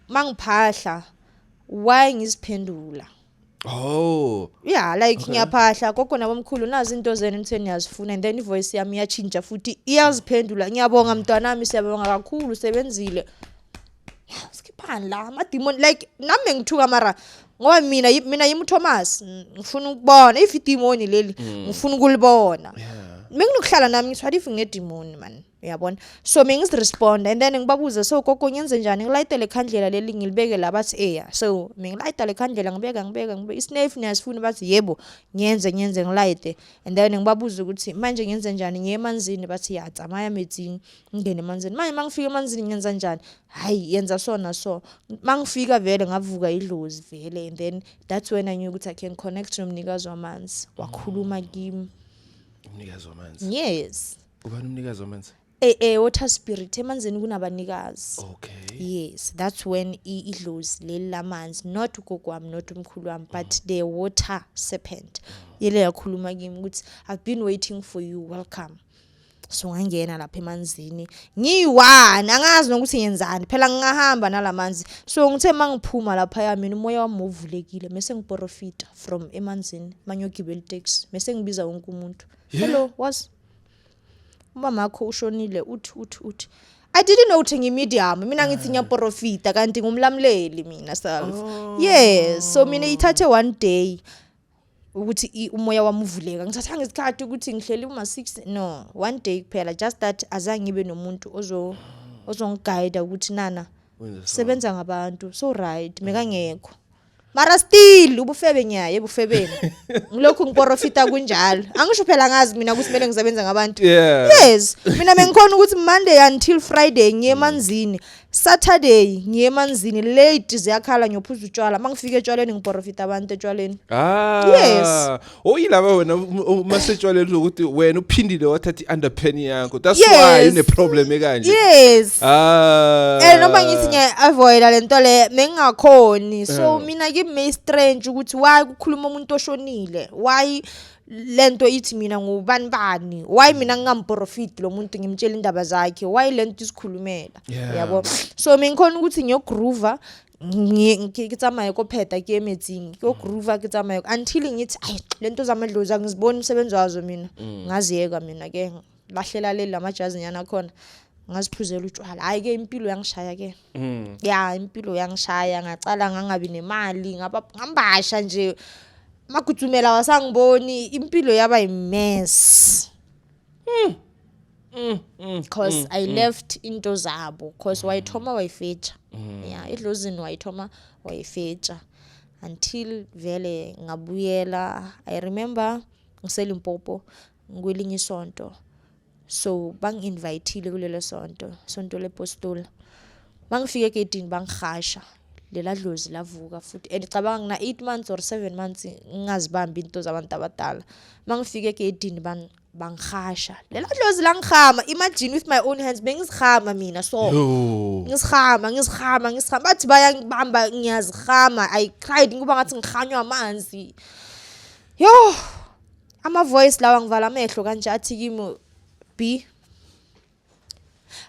mangiphahla why ngiziphendula. Oh. Yeah, like ngiyaphahla gogo nabomkhulu nazi into zenu emtheni yazifuna and then ivoice yami iyachinja futhi iyaziphendula. Ngiyabonga mntwanami siyabonga kakhulu sebenzile. Skiphani la ama demon like nami ngithuka mara ngoba mina yimi Thomas ngifuna ukubona if idemon leli ngifuna ukulibona. Menginokuhlala nami ngithi what if ngedemon man uyabona. So mengizirespond and then ngibabuza so gogo nyenze njani ngilayite le khandlela leli ngilibeke la bathi so mengilayita le khandlela ngibeka isnafe niyasifuna bathi yebo nyenze ngilayite and then ngibabuza ukuthi manje ngenze njani ngiyemanzini bathi yatsamaya metsing ngene emanzini manje mangifika emanzini ngenza njani hayi yenza so mangifika vele ngavuka idlozi vele and then that's when I knew ukuthi I can connect nomnikazi wamanzi wakhuluma kimi. Umnikazi wamanzi. Yes. Ubani umnikazi wamanzi? Water spirit emanzini kunabanikazi. Okay. Yes, that's when idlozi leli lamanzi not ugokwami not umkhulu wami but the water serpent. Yele yakhuluma kimi ukuthi I've been waiting for you, welcome. So ngangena lapha emanzini ngiyi1 angazi nokuthi ngiyenzani phela ngingahamba nalamanzi. So ngithe mangiphuma lapha yami umoya wami uvulekile mase ngiprofita from emanzini manyogibela taxi mase ngibiza wonke umuntu. Hello, was mama yakho ushonile uthi I didn't know ukuthi ngimedium mina ngithi ngiyaprofita kanti ngumlamleli mina self. Yes, so mina ithathe one day ukuthi umoya wami uvuleka ngithatha ngesikhathi ukuthi ngihleli uma6 no one day kuphela just that azange ngibe nomuntu ozongiguide ukuthi nana sebenza ngabantu so right mekangekho mara still ubufebe nyaye ebufebeni ngilokhu ngiprofita kunjalo angisho phela ngazi mina ukuthi kumele ngisebenza ngabantu. Yes mina mengikhona ukuthi Monday until Friday ngiyemanzini Saturday ngiyemanzini late ziyakhala ngiyophuza utshwala mangifika etshwaleni ngiprofita abantu etshwaleni. Yes. Oyilaba wena masetshwaleni ukuthi wena uphindile wathathi underpenny yakho that's why une problem ekanje. Yes. Noma ngithi ngiya avoid lento le mengingakhoni so mina kimi strange ukuthi why kukhuluma umuntu oshonile why lento ithi mina ngubani why mina ngingamprofit lo muntu ngimtshela indaba zakhe why lento isikhulumela yabo. So mengikhona ukuthi ngiyogroova ngitsamaye kopheda ke emetsing ngiyogroova ngitsamaye until ngithi ay lento zamadlozi angiziboni umsebenzi wazo mina ngaziyeka mina ke lahlela leli lamajazi nyana khona ngaziphuzela utshwala. Hayi ke impilo yangishaya ke. Ya impilo yangishaya ngacala ngangabi nemali ngambasha nje magudzumela wasangiboni impilo yaba imess. Because I left into zabo because wayithoma wayifecha. Yeah, idlozini wayithoma wayifecha until vele ngabuyela. I remember ngiselimpopo ngwelinye isonto. So bangi-inviteile kulelo sonto lePostoli. Bangifike egedini bangikhasha. Lela dlozi lavuka futhi ngicabanga na 8 months or 7 months ngingazibambi into zabantu abadala. Mangifike egedini bangikhasha. Lela dlozi langikhama. Imagine with my own hands bengizikhama mina so. Ngizikhama. Bathi bayangibamba ngiyazikhama. I cried ngoba ngathi ngikhanywa amanzi. Yo! Ama voice lawa ngivala amehlo kanje athi kimi B.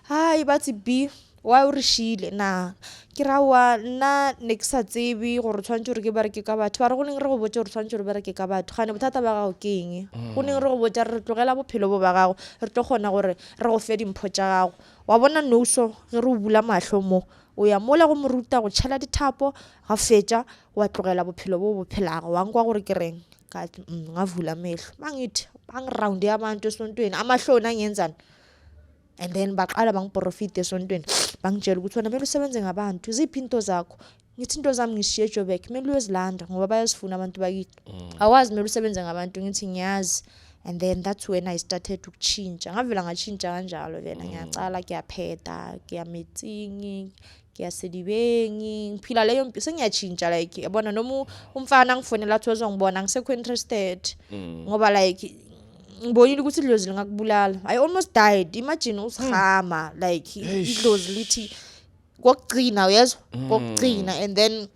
Hayi bathi B wa urishile na kirawa na nexa tsebi gore tshwantse re ke bareke ka batho ba re go neng re go botse gore tshwantse re bareke ka batho gane bothata ba gago ke eng go neng re go botse re tlogela bophelo bo ba gago re tlo gona gore re go fe dimpho tša gago wa bona nouso ge re o bula mahlo mo o ya mola go moruta go tšhela dithapo ga fetša wa tlogela bophelo bo bophelago wa nkwa gore ke reng ka ngavula amehlo mangithi bangiround yabantu esontweni amahloni angenzani. And then baqala bangiprofite esontweni bangitshela ukuthi wena kumele usebenze ngabantu ziphi into zakho ngithi into zami ngishiye Joburg kumele uyozilanda ngoba bayasifuna abantu bakithi awazi kumele usebenze ngabantu ngithi ngiyazi. And then that's when I started ukuchinja ngavela ngachinja kanjalo vena ngiyacala kuyapheta kuyametsingi kuyasedibeni ngiphila leyo mpilo sengiyachinja like yabona noma umfana ngifonela athi uzongibona ngisekho interested ngoba like ngibonile ukuthi idlozi lingakubulala. I almost died. Imagine usikhama like idlozi lithi kokugcina uyezwa kokugcina and then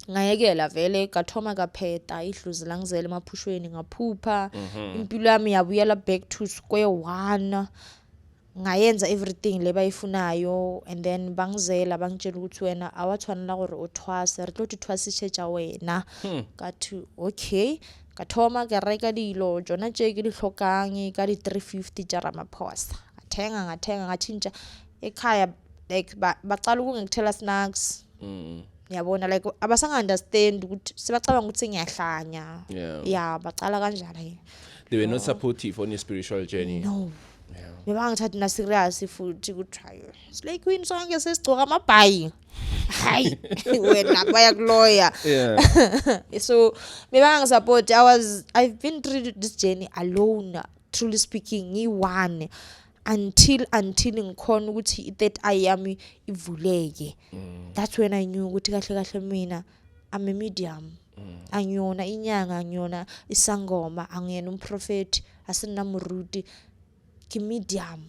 ngayekela vele gathoma kapheta idlozi langizela emaphushweni ngaphupha impilo yami yabuyela back to square one. Ngayenza everything lebayifunayo and then bangizela bangitshela ukuthi wena awathwanela gore uthwase re tlo thwasishetša wena kathi okay ka thoma ka reka dilo jona tše ke di hlokang ka di 350 tša Ramaphosa ngathenga ngathintsha ekhaya like baqala ukungithela snacks yabona like abasanga understand ukuthi sebacabanga ukuthi ngiyahlanya yeah baqala kanjalo. They were not supportive on your spiritual journey. No. Bebangithatha na serious futhi kuthiwa Slay Queen sonke sesigcoka amabhayi hayi wena bayakuloya. So bebangisupport. I've been through this journey alone, truly speaking ngiwane until ngikhona ukuthi i-third eye yami ivuleke. That's when I knew ukuthi kahle mina I'm a medium. Angiyona inyanga angiyona isangoma angiyena umprofeti asina muruti medium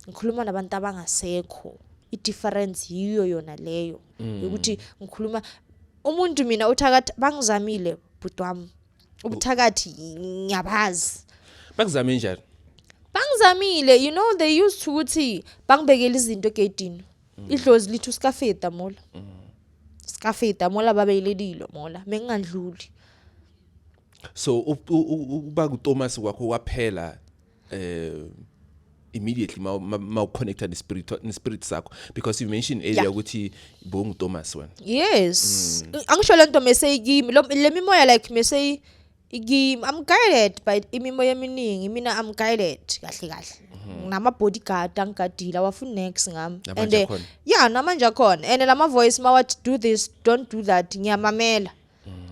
ngikhuluma nabantu abangasekho. I-difference yiyo yona leyo ukuthi ngikhuluma umuntu mina uthakathi bangizamile butwami ubuthakathi ngiyabazi bakuzame njani bangizamile you know they used to ukuthi bangibekela izinto egedini idlozi lithu skafeta mola babeyiledilo mola mengandluli. So uba kuThomas wakho waphela immediately ma connected the spirit sakho because you mentioned earlier ukuthi bongu Thomas wena. Yes. Angisho lento mase igimi le mimoya like mase igimi I'm guided by imimoya eminingi mina I'm guided kahle nama bodyguard angigadila wafu next ngami and yeah namanje khona and lama voice mawathi do this don't do that ngiyamamela.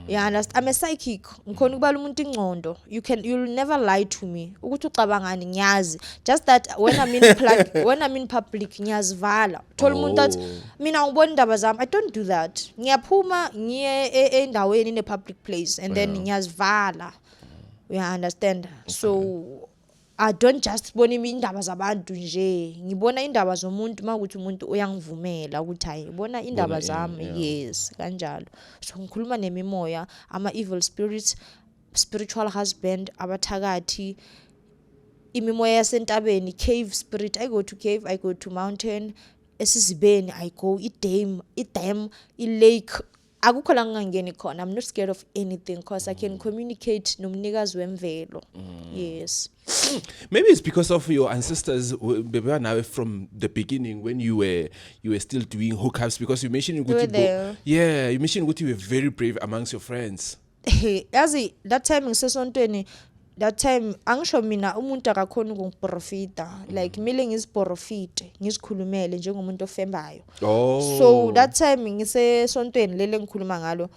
Yeah, I'm a psychic. Ngikhona ukubala umuntu ingcondo. You'll never lie to me. Ukuthi ucabangani ngiyazi. Just that when I'm in public ngiyazivala. Thola umuntu athi mina ngibona indaba zami. I don't do that. Ngiyaphuma ngiye endaweni in a public place and then ngiyazivala. You understand? Okay. So I don't just bona indaba zabantu nje. Ngibona indaba zomuntu makuthi umuntu uyangivumela ukuthi hayi bona indaba zami yes kanjalo. So ngikhuluma nemimoya ama evil spirits, spiritual husband, abathakathi, imimoya yasentabeni, cave spirit. I go to cave, I go to mountain, esizibeni I go, i-dam, i-lake. akukho la ngingangeni khona. I'm not scared of anything because I can communicate nomnikazi wemvelo. Yes. Maybe it's because of your ancestors from the beginning when you were still doing hookups, because you mentioned They were there. you mentioned you were very brave amongst your friends. Yazi that time ngisesontweni, that time angisho mina umuntu akakhona ukungiprofita, like mile ngiziprofite ngizikhulumele njengomuntu ofembayo. So that time ngisesontweni lele ngikhuluma ngalo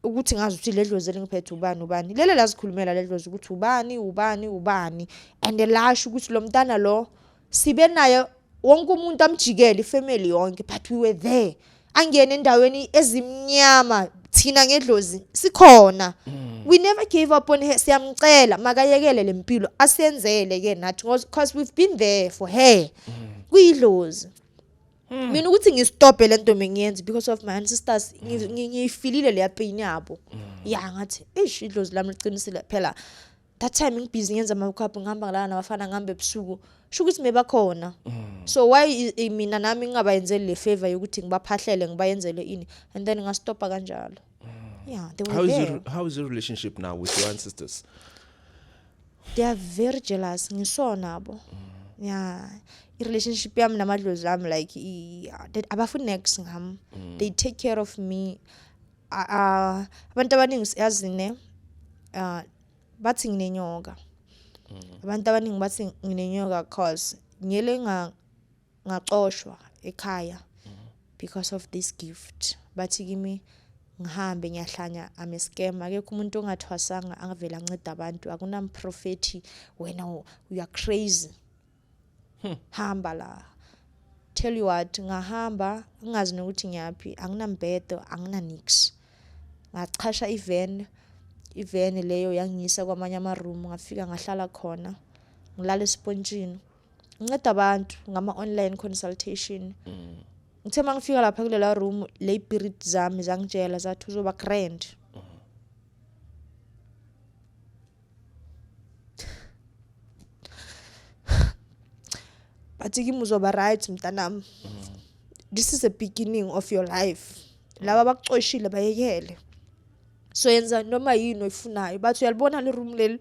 ukuthi ngazi ukuthi ledlozi lengiphethe ubani lele lazikhulumela ledlozi ukuthi ubani and lasho ukuthi lo mntana lo sibe naye wonke umuntu amjikele ifamily yonke, but we were there. Angene endaweni ezimnyama thina ngedlozi sikhona. We never gave up on her. Siyamcela makayekele lempilo asenzele ke nathi because we've been there for her. Kuyidlozi. Mina ukuthi ngistophe lento mengiyenza because of my ancestors, ngiyifilile le pain yabo. Yeah, ngathi idlozi lami liqinisile phela. That time ngibusy ngenza ama-hookup, ngihamba ngilana nabafana ngihambe ebusuku. Sho ukuthi mebakhona. So why mina nami ngingabayenzeli le favor yokuthi ngibaphahlele ngibayenzele ini, and then ngastopa kanjalo. Yeah, they were there. How is your relationship now with your ancestors? They are very jealous. Ngisona nabo. Yeah. I-relationship yami namadlozi ami like abafuna next ngami. They take care of me. Abantu abaningi siyazine bathi nginenyoka. Abantu abaningi bathi nginenyoka cause ngiyele ngacoshwa ekhaya because of this gift. Bathi kimi ngihambe ngiyahlanya I'm a scam. Akekho umuntu ongathwasanga angavela anceda abantu. Akunamprofeti wena you are crazy. Hamba la. Tell you what, ngahamba ngingazi nokuthi ngiyapi, anginambedo, anginanix. Ngachasha even leyo yangisa kwamanye ama room, ngafika ngahlala khona. Ngilala esponjini. Nginceda abantu ngama online consultation. Ngithe mangifika lapha kulela room, le spirit zami zangitshela zathi uzoba grand. But kimi uzoba right mntanami. This is the beginning of your life. Laba bakucoshile bayekele. So yenza noma yini oyifunayo. Bathi uyalibona le room leli.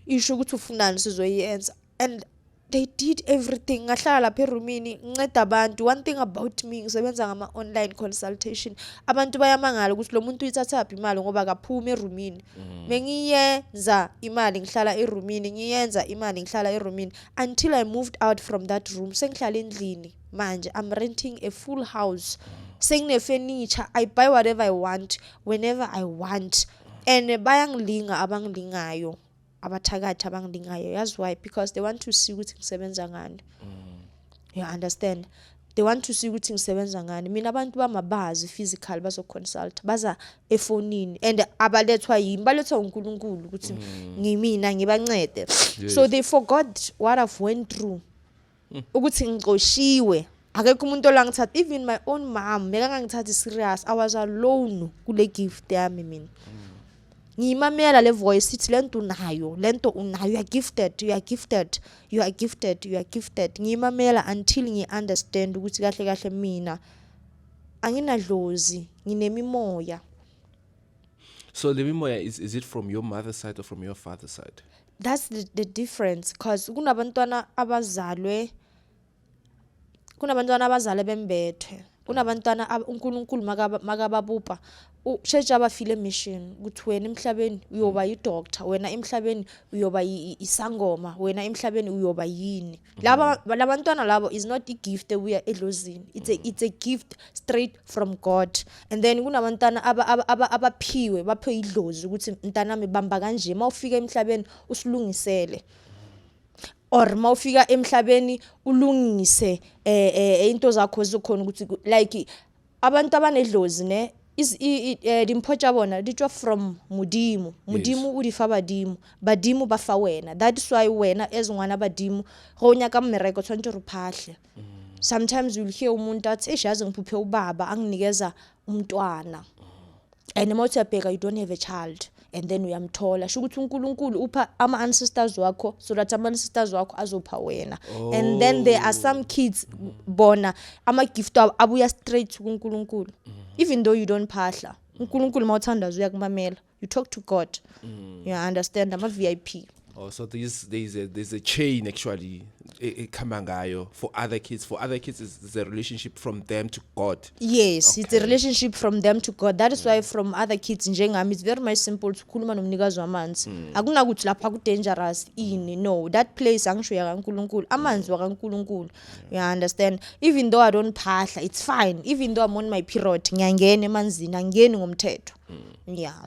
Isho ukuthi ufunani sizoyenza. And they did everything. Ngahlala lapha eroomini nginceda abantu. One thing about me, ngisebenza ngama online consultation. Abantu bayamangala ukuthi lo muntu uyithathaphi imali ngoba akaphuma eroomini. Mengiyenza imali ngihlala eroomini, ngiyenza imali ngihlala eroomini until I moved out from that room. Sengihlala endlini manje. I'm renting a full house. Sengine furniture. I buy whatever I want whenever I want. And bayangilinga abangilingayo. Abathakathi abangilingayo. That's why, because they want to see ukuthi ngisebenza ngani. You understand? They want to see ukuthi ngisebenza ngani. Mina abantu bamabazi physical bazo consult baza efonini and abalethwa yimi balethwa uNkulunkulu ukuthi ngimina ngibancede. So they forgot what I've went through. Ukuthi ngixoshiwe. Akekho umuntu olangithatha, even my own mom ngangangithatha serious. I was alone kule gift yami mina. Ngimamela le voice ithi lento unayo, you are gifted, you are gifted, you are gifted, you are gifted. Ngimamela until ngi-understand ukuthi kahle kahle mina anginadlozi, nginemimoya. So the mimoya, is it from your mother's side or from your father's side? That's the difference, because kunabantwana abazalwe bembethe. Kunabantwana uNkulunkulu makababupha usheshe abafile mission ukuthi wena emhlabeni uyoba yi-doctor, wena emhlabeni uyoba isangoma, wena emhlabeni uyoba yini. Labantwana labo is not a gift we are edlozini. It's a gift straight from God. And then kunabantwana abaphiwe baphiwe idlozi ukuthi mntanami bamba kanje mawufika emhlabeni usilungisele. Or mawufika emhlabeni ulungise into zakho ezikhona ukuthi like abantu abanedlozi ne is dimphoja bona ditwa from mudimu udifa badimu bafa wena. That is why wena ezingwana badimu go nyaka mmereko tshwantse re phahle. Sometimes you'll hear umuntu athi eshazi ngiphuphe ubaba anginikeza umntwana and mawuthi abheka you don't have a child. And then uyamthola sho ukuthi uNkulunkulu upha ama ancestors wakho so that ama ancestors wakho azopha wena. And then there are some kids bona ama gift abuya straight kuNkulunkulu. even though you don't phahla uNkulunkulu mawuthandaza uyakumamela, you talk to God. You understand, I'm a VIP. Oh, so there's a chain actually kamangayo for other kids. For other kids, it's a relationship from them to God. Yes, it's a relationship from them to God. That is why from other kids njengami it's very much simple to khuluma nomnikazi wamanzi. Akunakuthi lapha ku dangerous ini. No, that place angisho ya kaNkulunkulu. Amanzi wa kaNkulunkulu. You understand? Even though I don't phahla, it's fine. Even though I'm on my period, ngiyangena emanzini, angeni ngomthetho. Yeah.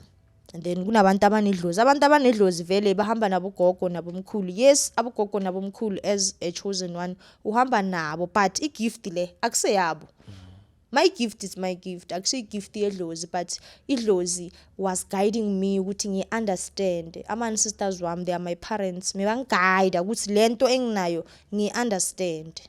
And then kunabantu abanedlozi. Abantu abanedlozi vele bahamba nabogogo nabomkhulu. Yes, abogogo nabomkhulu as a chosen one uhamba nabo, but igift le akuseyabo. My gift is my gift. Actually gift yedlozi, but idlozi was guiding me ukuthi ngi understand. Ama ancestors wami, they are my parents. Me banguide ukuthi lento enginayo ngi understand.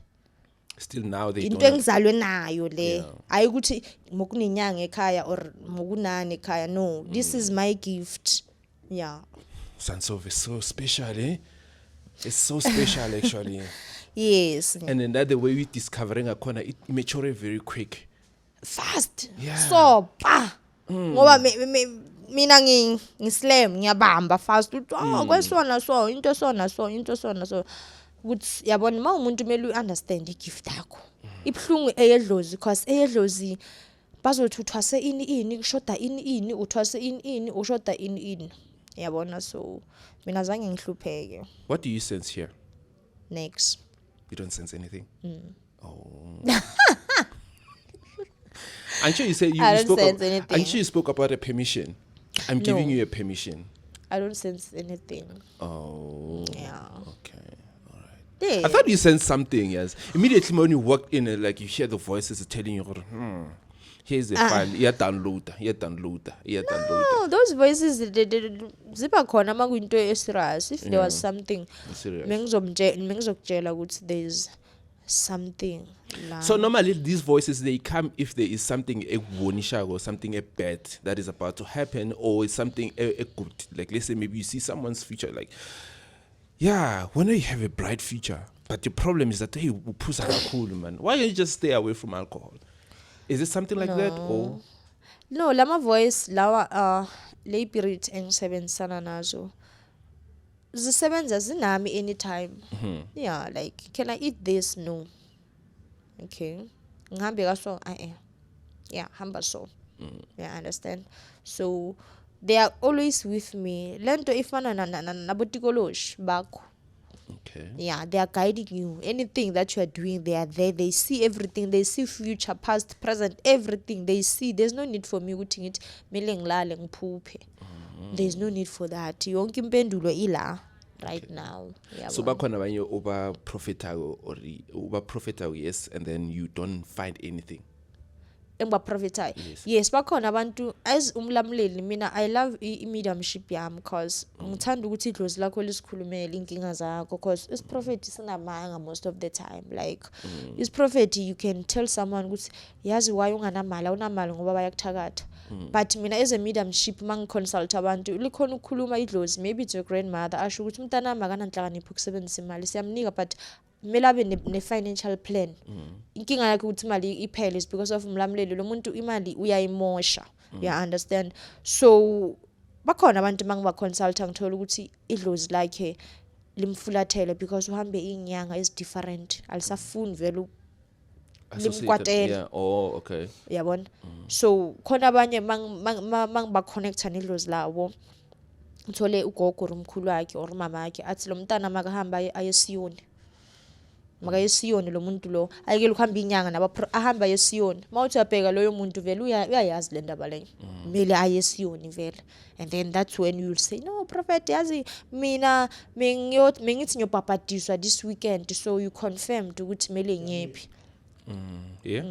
Still now they into don't. engizalwe nayo le ayi ukuthi mokunenyanga ekhaya or mokunani ekhaya. No, this is my gift. Yeah. Sansov is so special, eh? It's so special actually. Yes. And then that the way we discovering a corner, it mature very quick. Fast. Yeah. So pa. Ngoba mina ngislam ngiyabamba fast. Oh, kwesona so into sona so into sona so. Ukuthi yabona ma umuntu kumele uunderstand igift yakho. Ibhlungu eyedlozi because eyedlozi bazothi uthwase ini kushoda ini uthwase ini ushoda ini. Yabona, so mina zange ngihlupheke. What do you sense here? Next. You don't sense anything? Oh. I'm sure you said I don't sense anything. I'm sure you spoke about a permission. I'm giving you a permission. I don't sense anything. Oh. Yeah. Okay. Yeah. I thought you sensed something, yes. Immediately when you walked in, like you hear the voices telling you, here's the file, you download. No, those voices ziba khona makwinto eserious. If there was something, mengizokutshela ukuthi there's something. So normally these voices, they come if there is something ekubonishako or something bad that is about to happen, or it's something good. Like let's say maybe you see someone's future, like yeah, when you have a bright future, but the problem is that hey, uphuza kakhulu man. Why don't you just stay away from alcohol? Is it something like that or? No, lama voice lawa lay spirit engisebenzisana nazo. Zisebenza zinami anytime. Yeah, like can I eat this? No. Okay. Ngihambe kaso yeah, hamba so. Yeah, understand. So they are always with me. Lento ifana nabotikoloshi bakho. Okay. Yeah, they are guiding you. Anything that you are doing, they are there. They see everything. They see future, past, present, everything. They see. There's no need for me to it. There's no need for that. Yonke impendulo ila right now. Yeah. So bakhona abanye over prophetayo yes, and then you don't find anything. Yes, bakhona abantu as umlamuleli mina I love mediumship yami because ngithanda ukuthi idlozi lakho lisikhulumele inkinga zakho because is prophet sinamanga most of the time. Like is prophet you can tell someone ukuthi yazi why unganamali awunamali ngoba bayakuthakatha. But mina as a mediumship mangiconsult abantu likhona ukukhuluma idlozi, maybe it's your grandmother asho ukuthi umntana makananhlakanipho ukusebenzisa imali siyamnika but kumele abe ne-financial plan. Inkinga yakhe ukuthi imali iphele is because of umlamuleli lo muntu imali uyayimosha. You understand? So bakhona abantu mangiba-consulta ngithola ukuthi idlozi lakhe limfulathele because uhambe inyanga is different. Alisafuni vele limkwatela. Yeah. Oh, okay. Yabona? So khona abanye mangiba-connecta nedlozi lawo uthole ugogo romkhulu wakhe or mama wakhe athi lo mntana makahamba ayesiyoni. Makayesiyoni lo muntu lo ayeke ukuhamba inyanga ahamba yesiyoni mawuthi uyabheka loyo muntu vele uyayazi le ndaba leyo kumele ayesiyoni vele. And then that's when you'll say no prophet yazi mina mengithi ngiyobhabhadiswa this weekend, so you confirmed ukuthi kumele ngiyephi. Yeah.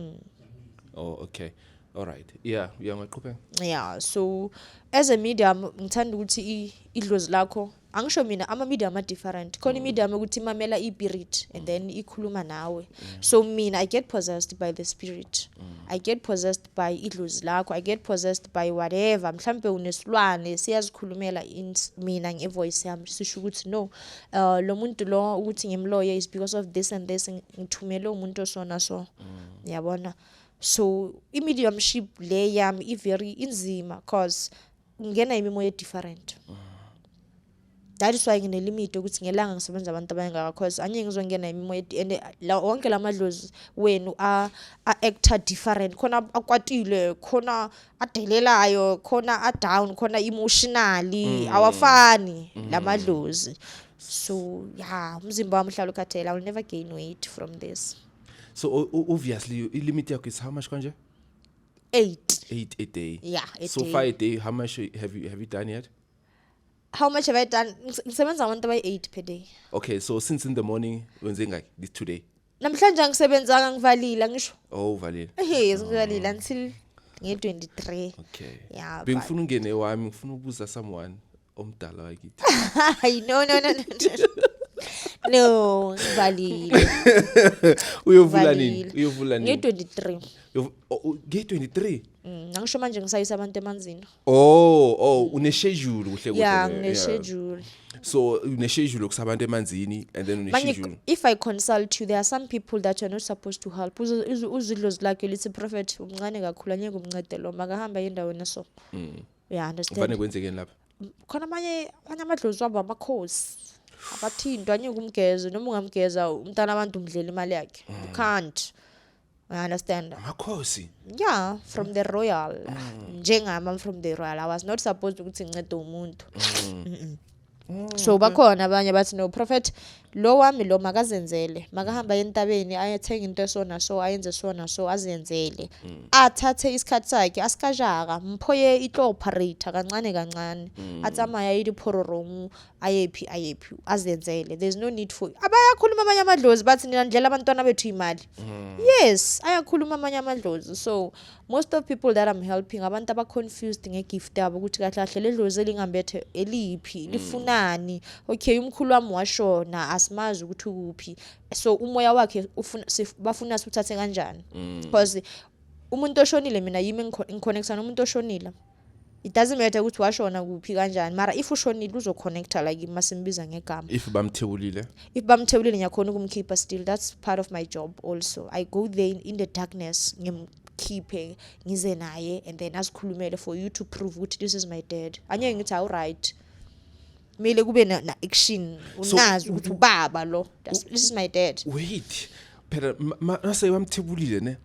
Oh, okay. All right. Yeah, ngaqhubeka. Yeah, so as a medium ngithanda ukuthi idlozi lakho angisho mina ama medium are different. Khona medium ukuthi mamela ispirit and then ikhuluma nawe. So mina I get possessed by the spirit. I get possessed by idlozi lakho. I get possessed by whatever. Mhlambe unesilwane siyazikhulumela in mina ngevoice yami sisho ukuthi no lo muntu lo ukuthi ngimloye is because of this and this ngithumele umuntu osona so. Yabona? So i-mediumship le yami i-very inzima cause ngena imimoya different. That is why ngine-limit ukuthi ngelanga ngisebenza abantu abangaka cause anye ngizongena imimoya and wonke lamadlozi wenu a-actor different, khona akwatile, khona adelelayo, khona a-down, khona emotionally, awafani lamadlozi. So yeah, umzimba wami uhlala ukhathele. I will never gain weight from this. So obviously i-limit yakho is how much kanje? 8. 8 a day. Yeah, a So day. 5 a day, how much have you done yet? How much have I done? Ngisebenza abantu abayi-8 per day. Okay, so since in the morning wenze ngaki this today? Namhlanje angisebenzanga, ngivalile ngisho. Oh, valile. Ngivalile until nge-23. Okay. Yeah. Bengifuna ungene wami, ngifuna ukubuza someone omdala wakithi. No. No, ngivalile. Uyovula nini? Uyovula nini? Nge-23. Nge-23? Angisho manje ngisayisa abantu emanzini. Oh, une-schedule kuhle. Yeah, ngine-schedule. So une-schedule okusabantu emanzini and then une-schedule. If I consult you, there are some people that you're not supposed to help. Uzidlozi lakhe lithi prophet umncane kakhulu anyeke umncede lo makahamba endaweni so. Yeah, understand. Kufanele kwenzekeni lapha? Khona amanye amadlozi wabo amakhosi. Abathintwa anyeke umgeze noma ungamgeza umntana abantu umdlela imali yakhe. You can't. I understand. Amakhosi. Yeah, from the royal. Njengami, I'm from the royal. I was not supposed ukuthi ngincede umuntu. So bakhona abanye bathi no prophet lo wami lo makazenzele, makahamba entabeni ayethenga into esona so ayenze sona so azenzele, athathe isikhathi sakhe asikajaka mphoye ito operator kancane atsamaya idiphororomu ayephi azenzele. There's no need for abayakhuluma abanye amadlozi bathi nina ndlela abantwana bethu imali. Yes, ayakhuluma abanye amadlozi. So most of people that I'm helping abantu aba confused ngegift yabo ukuthi kahle kahle ledlozi elingambethe eliphi lifunani. Okay, umkhulu wami washona asimazi ukuthi ukuphi, so umoya wakhe bafuna sithathe kanjani because umuntu oshonile mina yimi ngiconnecta nomuntu oshonile. It doesn't matter ukuthi washona kuphi kanjani, mara if ushonile uzoconnecta like masimbiza ngegama. If bamthebulile ngiyakhona ukumkhipha still. That's part of my job also. I go there in the darkness ngimkhiphe ngize naye and then asikhulumele for you to prove ukuthi this is my dad. Anye ngithi all right, mele kube na action unazi ukuthi ubaba lo, this is my dad. Wait, phela mase bamthebulile ne,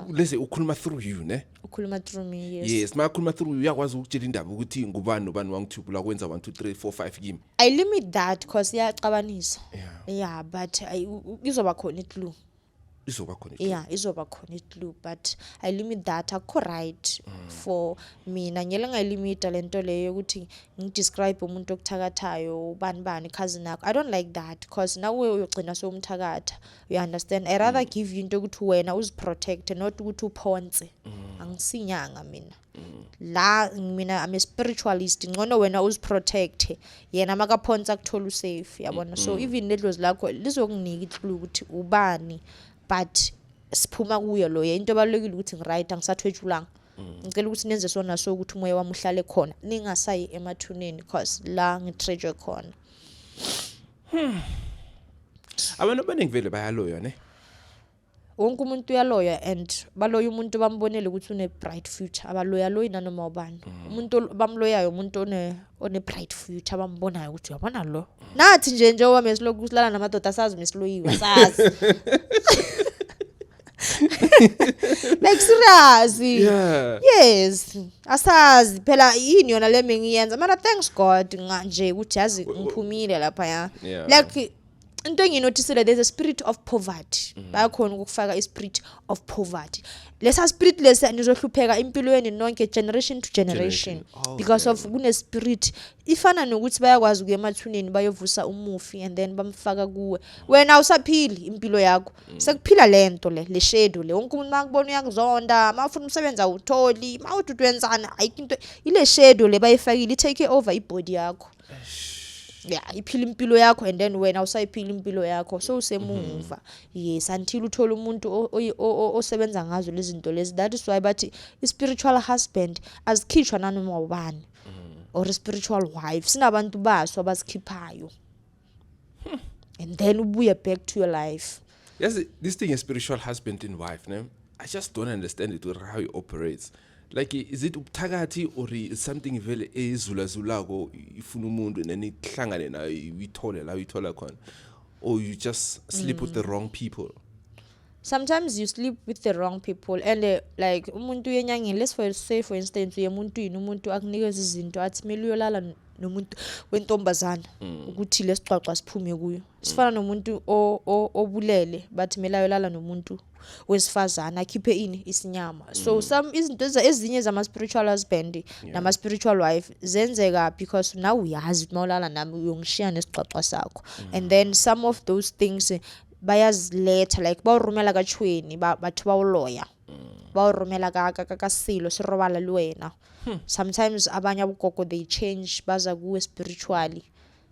lese ukhuluma through you ne, ukhuluma through me. Yes, makhuluma through you uyakwazi ukutshela indaba ukuthi ngubani nobani wangithubula kwenza 1 2 3 4 5 kimi. I limit that because iyacabanisa. Yeah, but izoba khona iclue. Izoba khona iclue, but I limit that. Akho right for mina ngele ngayilimita lento leyo ukuthi ngidescribe umuntu okuthakathayo ubani cousin yakho. I don't like that because nawe uyogcina so umthakatha. You understand? I rather give you into ukuthi wena uziprotect not ukuthi uphonse. Angisinyanga mina. Mina I'm a spiritualist. Ngcono wena uziprotect yena makaphonsa kuthola usafe, yabona. So even ledlozi lakho lizokunika iclue ukuthi ubani, but siphuma kuyo lo into ebalekile ukuthi ngiright angisathwetshulanga. Ngicela ukuthi nenze sona so ukuthi umoya wami uhlale khona ningasayi emathuneni because la ngitreasure khona. Abantu abaningi vele bayaloya ne. Wonke umuntu uyaloya and baloya umuntu bambonele ukuthi une bright future. Abaloya nanoma ubani. Umuntu bamloyayo umuntu one bright future bambonayo ukuthi uyabona lo. Nathi nje wami esiloku silala namadoda asazi mesiloyiwe sazi. Like serious. Yeah. Yes. Asazi phela yini yona le mengiyenza. Mara thanks God nje ukuthi yazi ngiphumile lapha ya. Like into enginotisile, there's a spirit of poverty. Bayakhona ukufaka i spirit of poverty. Lesa spirit lesa nizohlupheka impilweni nonke generation to generation. Because of kune spirit ifana nokuthi bayakwazi kuye emathuneni bayovusa umufi and then bamfaka kuwe. Wena usaphili impilo yakho. Sekuphila lento le shadow le. Wonke umuntu makubona uyakuzonda, mawufuna umsebenza utholi, mawuthi wenzana ayinto ile shadow le bayifakile take over ibody yakho. Yeah, iphila impilo yakho and then wena usayiphila impilo yakho so usemuva. Yes, until uthola umuntu osebenza ngazo lezi zinto lezi. That is why bathi spiritual husband azikhishwa nanoma ubani or spiritual wife sinabantu baso abazikhiphayo and then ubuye back to your life. Yes, this thing is spiritual husband and wife ne. I just don't understand it or how it operates. Like, is it ubthakathi or is something vele ezulazulako ifuna umuntu and then ihlangane nayo uyithole la uyithola khona, or you just sleep with the wrong people? Sometimes you sleep with the wrong people and like umuntu yenyangeni, let's say for instance uyemuntwini umuntu akunikeza izinto athi kumele uyolala nomuntu wentombazana ukuthi lesixoxwa siphume kuyo. Sifana nomuntu obulele bathi kumele ayolala nomuntu wesifazana akhiphe ini isinyama. So some izinto ezinye zama spiritual husband nama spiritual wife zenzeka because now uyazi mawulala nami uyongishiya nesixoxwa sakho. And then some of those things bayaziletha like bawurumela kachweni bathu bawuloya bawurumela ka silo sirobala lwena. Sometimes abanye abugogo they change baza kuwe spiritually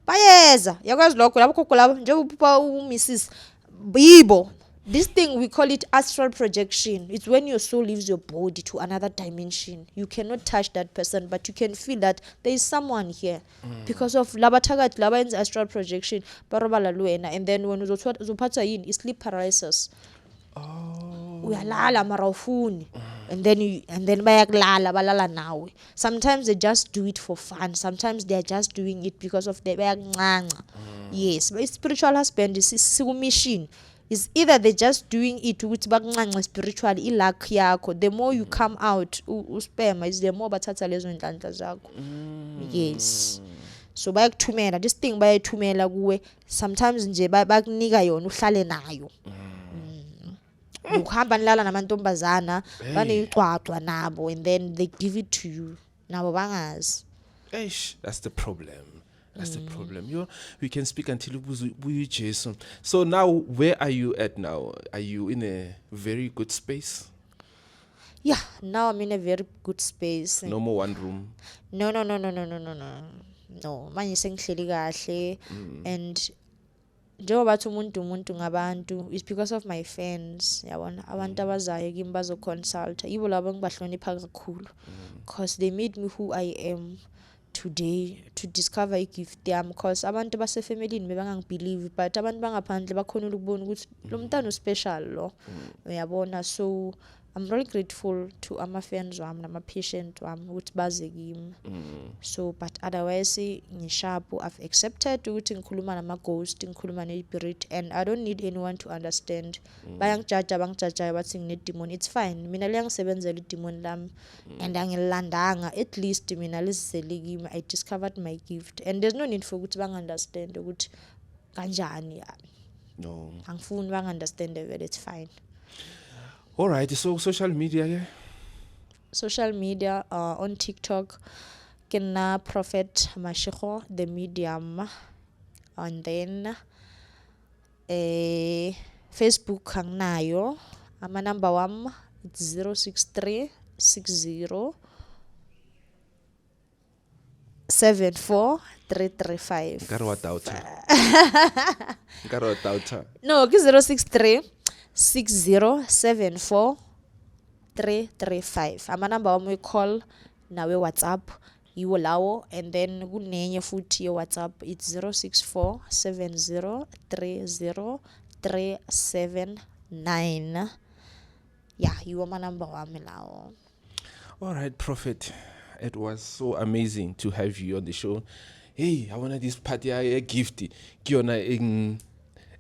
bayeza yakwazi lokho labo gogo labo njengoba uMrs Bibo. This thing we call it astral projection. It's when your soul leaves your body to another dimension. You cannot touch that person, but you can feel that there is someone here because of labathakat laba in astral projection barobala luena. And then when uzophatha yini is sleep paralysis. Uyalala mara ufuni. And then bayakulala balala nawe. Sometimes they just do it for fun. Sometimes they are just doing it because of the bayakuncanca. Yes, but spiritual husband is mission. Is either they're just doing it with bakuncanca spiritually ilakho yakho. The more you come out uspema is the more bathatha lezo inhlanhla zakho. Yes. So bayakuthumela this thing bayayithumela kuwe. Sometimes nje bakunika yona uhlale nayo. Ukuhamba nilala namantombazana baneyixwaxwa nabo and then they give it to you. Nabo bangazi. Eish, that's the problem. That's the problem. We can speak until we Jason. So now, where are you at now? Are you in a very good space? Yeah, now I'm in a very good space. No more one room. No. No, manje sengihleli kahle and njengoba bathi umuntu ngabantu is because of my fans. Yabona abantu abazayo kimi bazoconsult. Yibo labo ngibahlonipha kakhulu because they made me who I am today to discover a gift yami because abantu basefamilini bebangangibelieve but abantu bangaphandle bakhonela ukubona ukuthi lo mntana special lo. Uyabona, so I'm really grateful to ama fans wami nama patient wami ukuthi baze kimi. So but otherwise ngisharp, I've accepted ukuthi ngikhuluma nama ghost, ngikhuluma ne spirit and I don't need anyone to understand. Bayangijaja bangijajayo bathi ngine demon. It's fine. Mina liyangisebenzela idemon lami and angilandanga. At least mina lisizele kimi. I discovered my gift and there's no need for ukuthi bangi-understand ukuthi kanjani. No. Angifuni bangi-understand vele, it's fine. All right, so social media, yeah? Social media on TikTok, kena Prophet Mashego, the medium, and then Facebook angnayo. Ama number wam it's 063 60 74 335. No, 063 6074 335. Ama number wami call nawe WhatsApp yiwo lawo and then kunenye futhi ye WhatsApp it's 064 70 30 379. Yeah, yiwo ama number wami lawo. All right, Prophet. It was so amazing to have you on the show. Hey, I want this party a gift. Kiona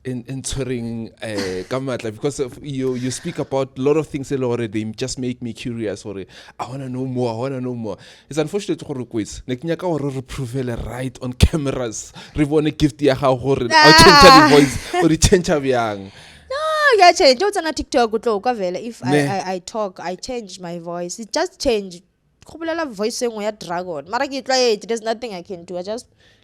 in touring Kamatla because of you speak about a lot of things already. They just make me curious. Or I wanna know more. It's unfortunate to request. Neknyaka or reprove right on cameras. Rivone gift ya how or change the voice or change young. No, yeah, change. Don't on TikTok if I talk, I change my voice. It just changed. Voice saying dragon. There's nothing I can do.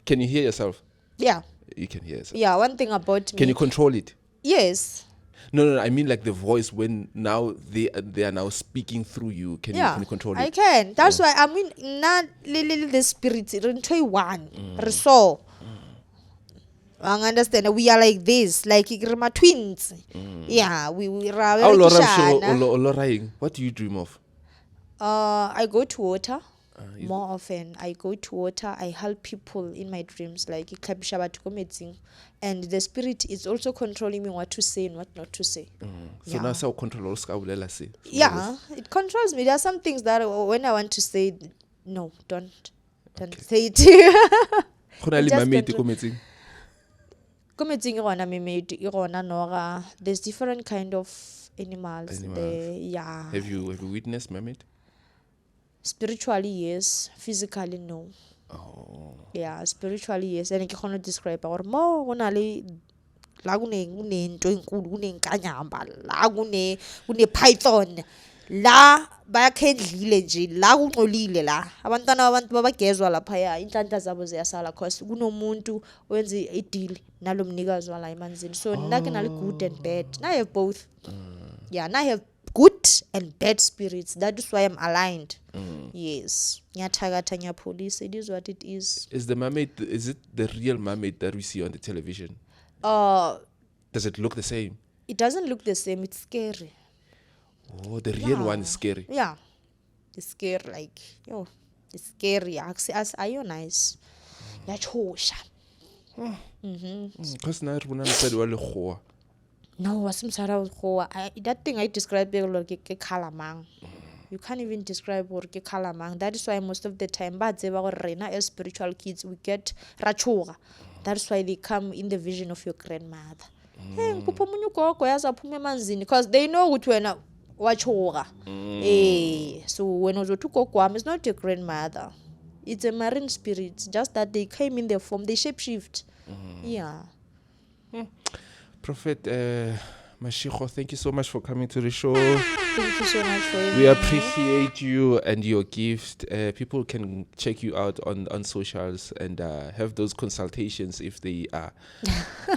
Can you hear yourself? Yeah. You can hear yourself. Yeah, one thing about me. Can you control it? Yes. No, I mean like the voice when now they are now speaking through you. Can you control it? I can. That's why I mean not the spirit one. So I understand. We are like this, like my twins. Yeah, we are. What do you dream of? I go to water. more often. I go to water, I help people in my dreams, like ikhlepisha batho ko metsing. And the spirit is also controlling me what to say and what not to say. So now sa o control o ska bolela se. Yeah, it controls me. There are some things that when I want to say, no, don't say it. Go na le Just mamete control- ko metsing. Ko metsing e gona memedi, e gona nora. There's different kind of animals there. Yeah. Have you witnessed mermaid? Spiritually, yes. Physically, no. Oh. Yeah, spiritually, yes. And I cannot describe or more gona le la kunento enkulu kunenkanyamba la kune python la bayakhendlile nje la kunqolile la abantwana abantu babagezwa lapha inhlanhla zabo ziyasala cause kunomuntu wenza ideal nalomnikazi wala emanzini so nake nale good and bad now I have both yeah now I have good and bad spirits. That is why I'm aligned. Yes, nyathakatha nyapolice. It is what it is. Is the mermaid? Is it the real mermaid that we see on the television? Does it look the same? It doesn't look the same. It's scary. Oh, the real one is scary. Yeah, it's scary. Like it's scary. As are you nice? Yachosha. Because now everyone said well lekgowa. No, wasimsara go. That thing I described like ke kalamang. You can't even describe what ke kalamang. That is why most of the time, but rena as spiritual kids we get rachoga. That's why they come in the vision of your grandmother. Hey, ngikupha umunye ugogo yaza aphume emanzini because they know ukuthi wena wachoga. So when uzothi ugogo wami is not your grandmother. It's a marine spirit. Just that they came in their form. They shapeshift. Yeah. Prophet Mashiko, thank you so much for coming to the show. Thank you so much for having We me. appreciate you and your gift. People can check you out on socials and have those consultations if they're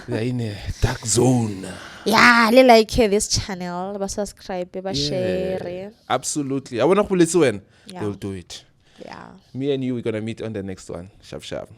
in a dark zone. Yeah, I like this channel. Subscribe, share. Absolutely. I want to pull it when Yeah. they'll do it. Yeah. Me and you, we're gonna meet on the next one. Sharp.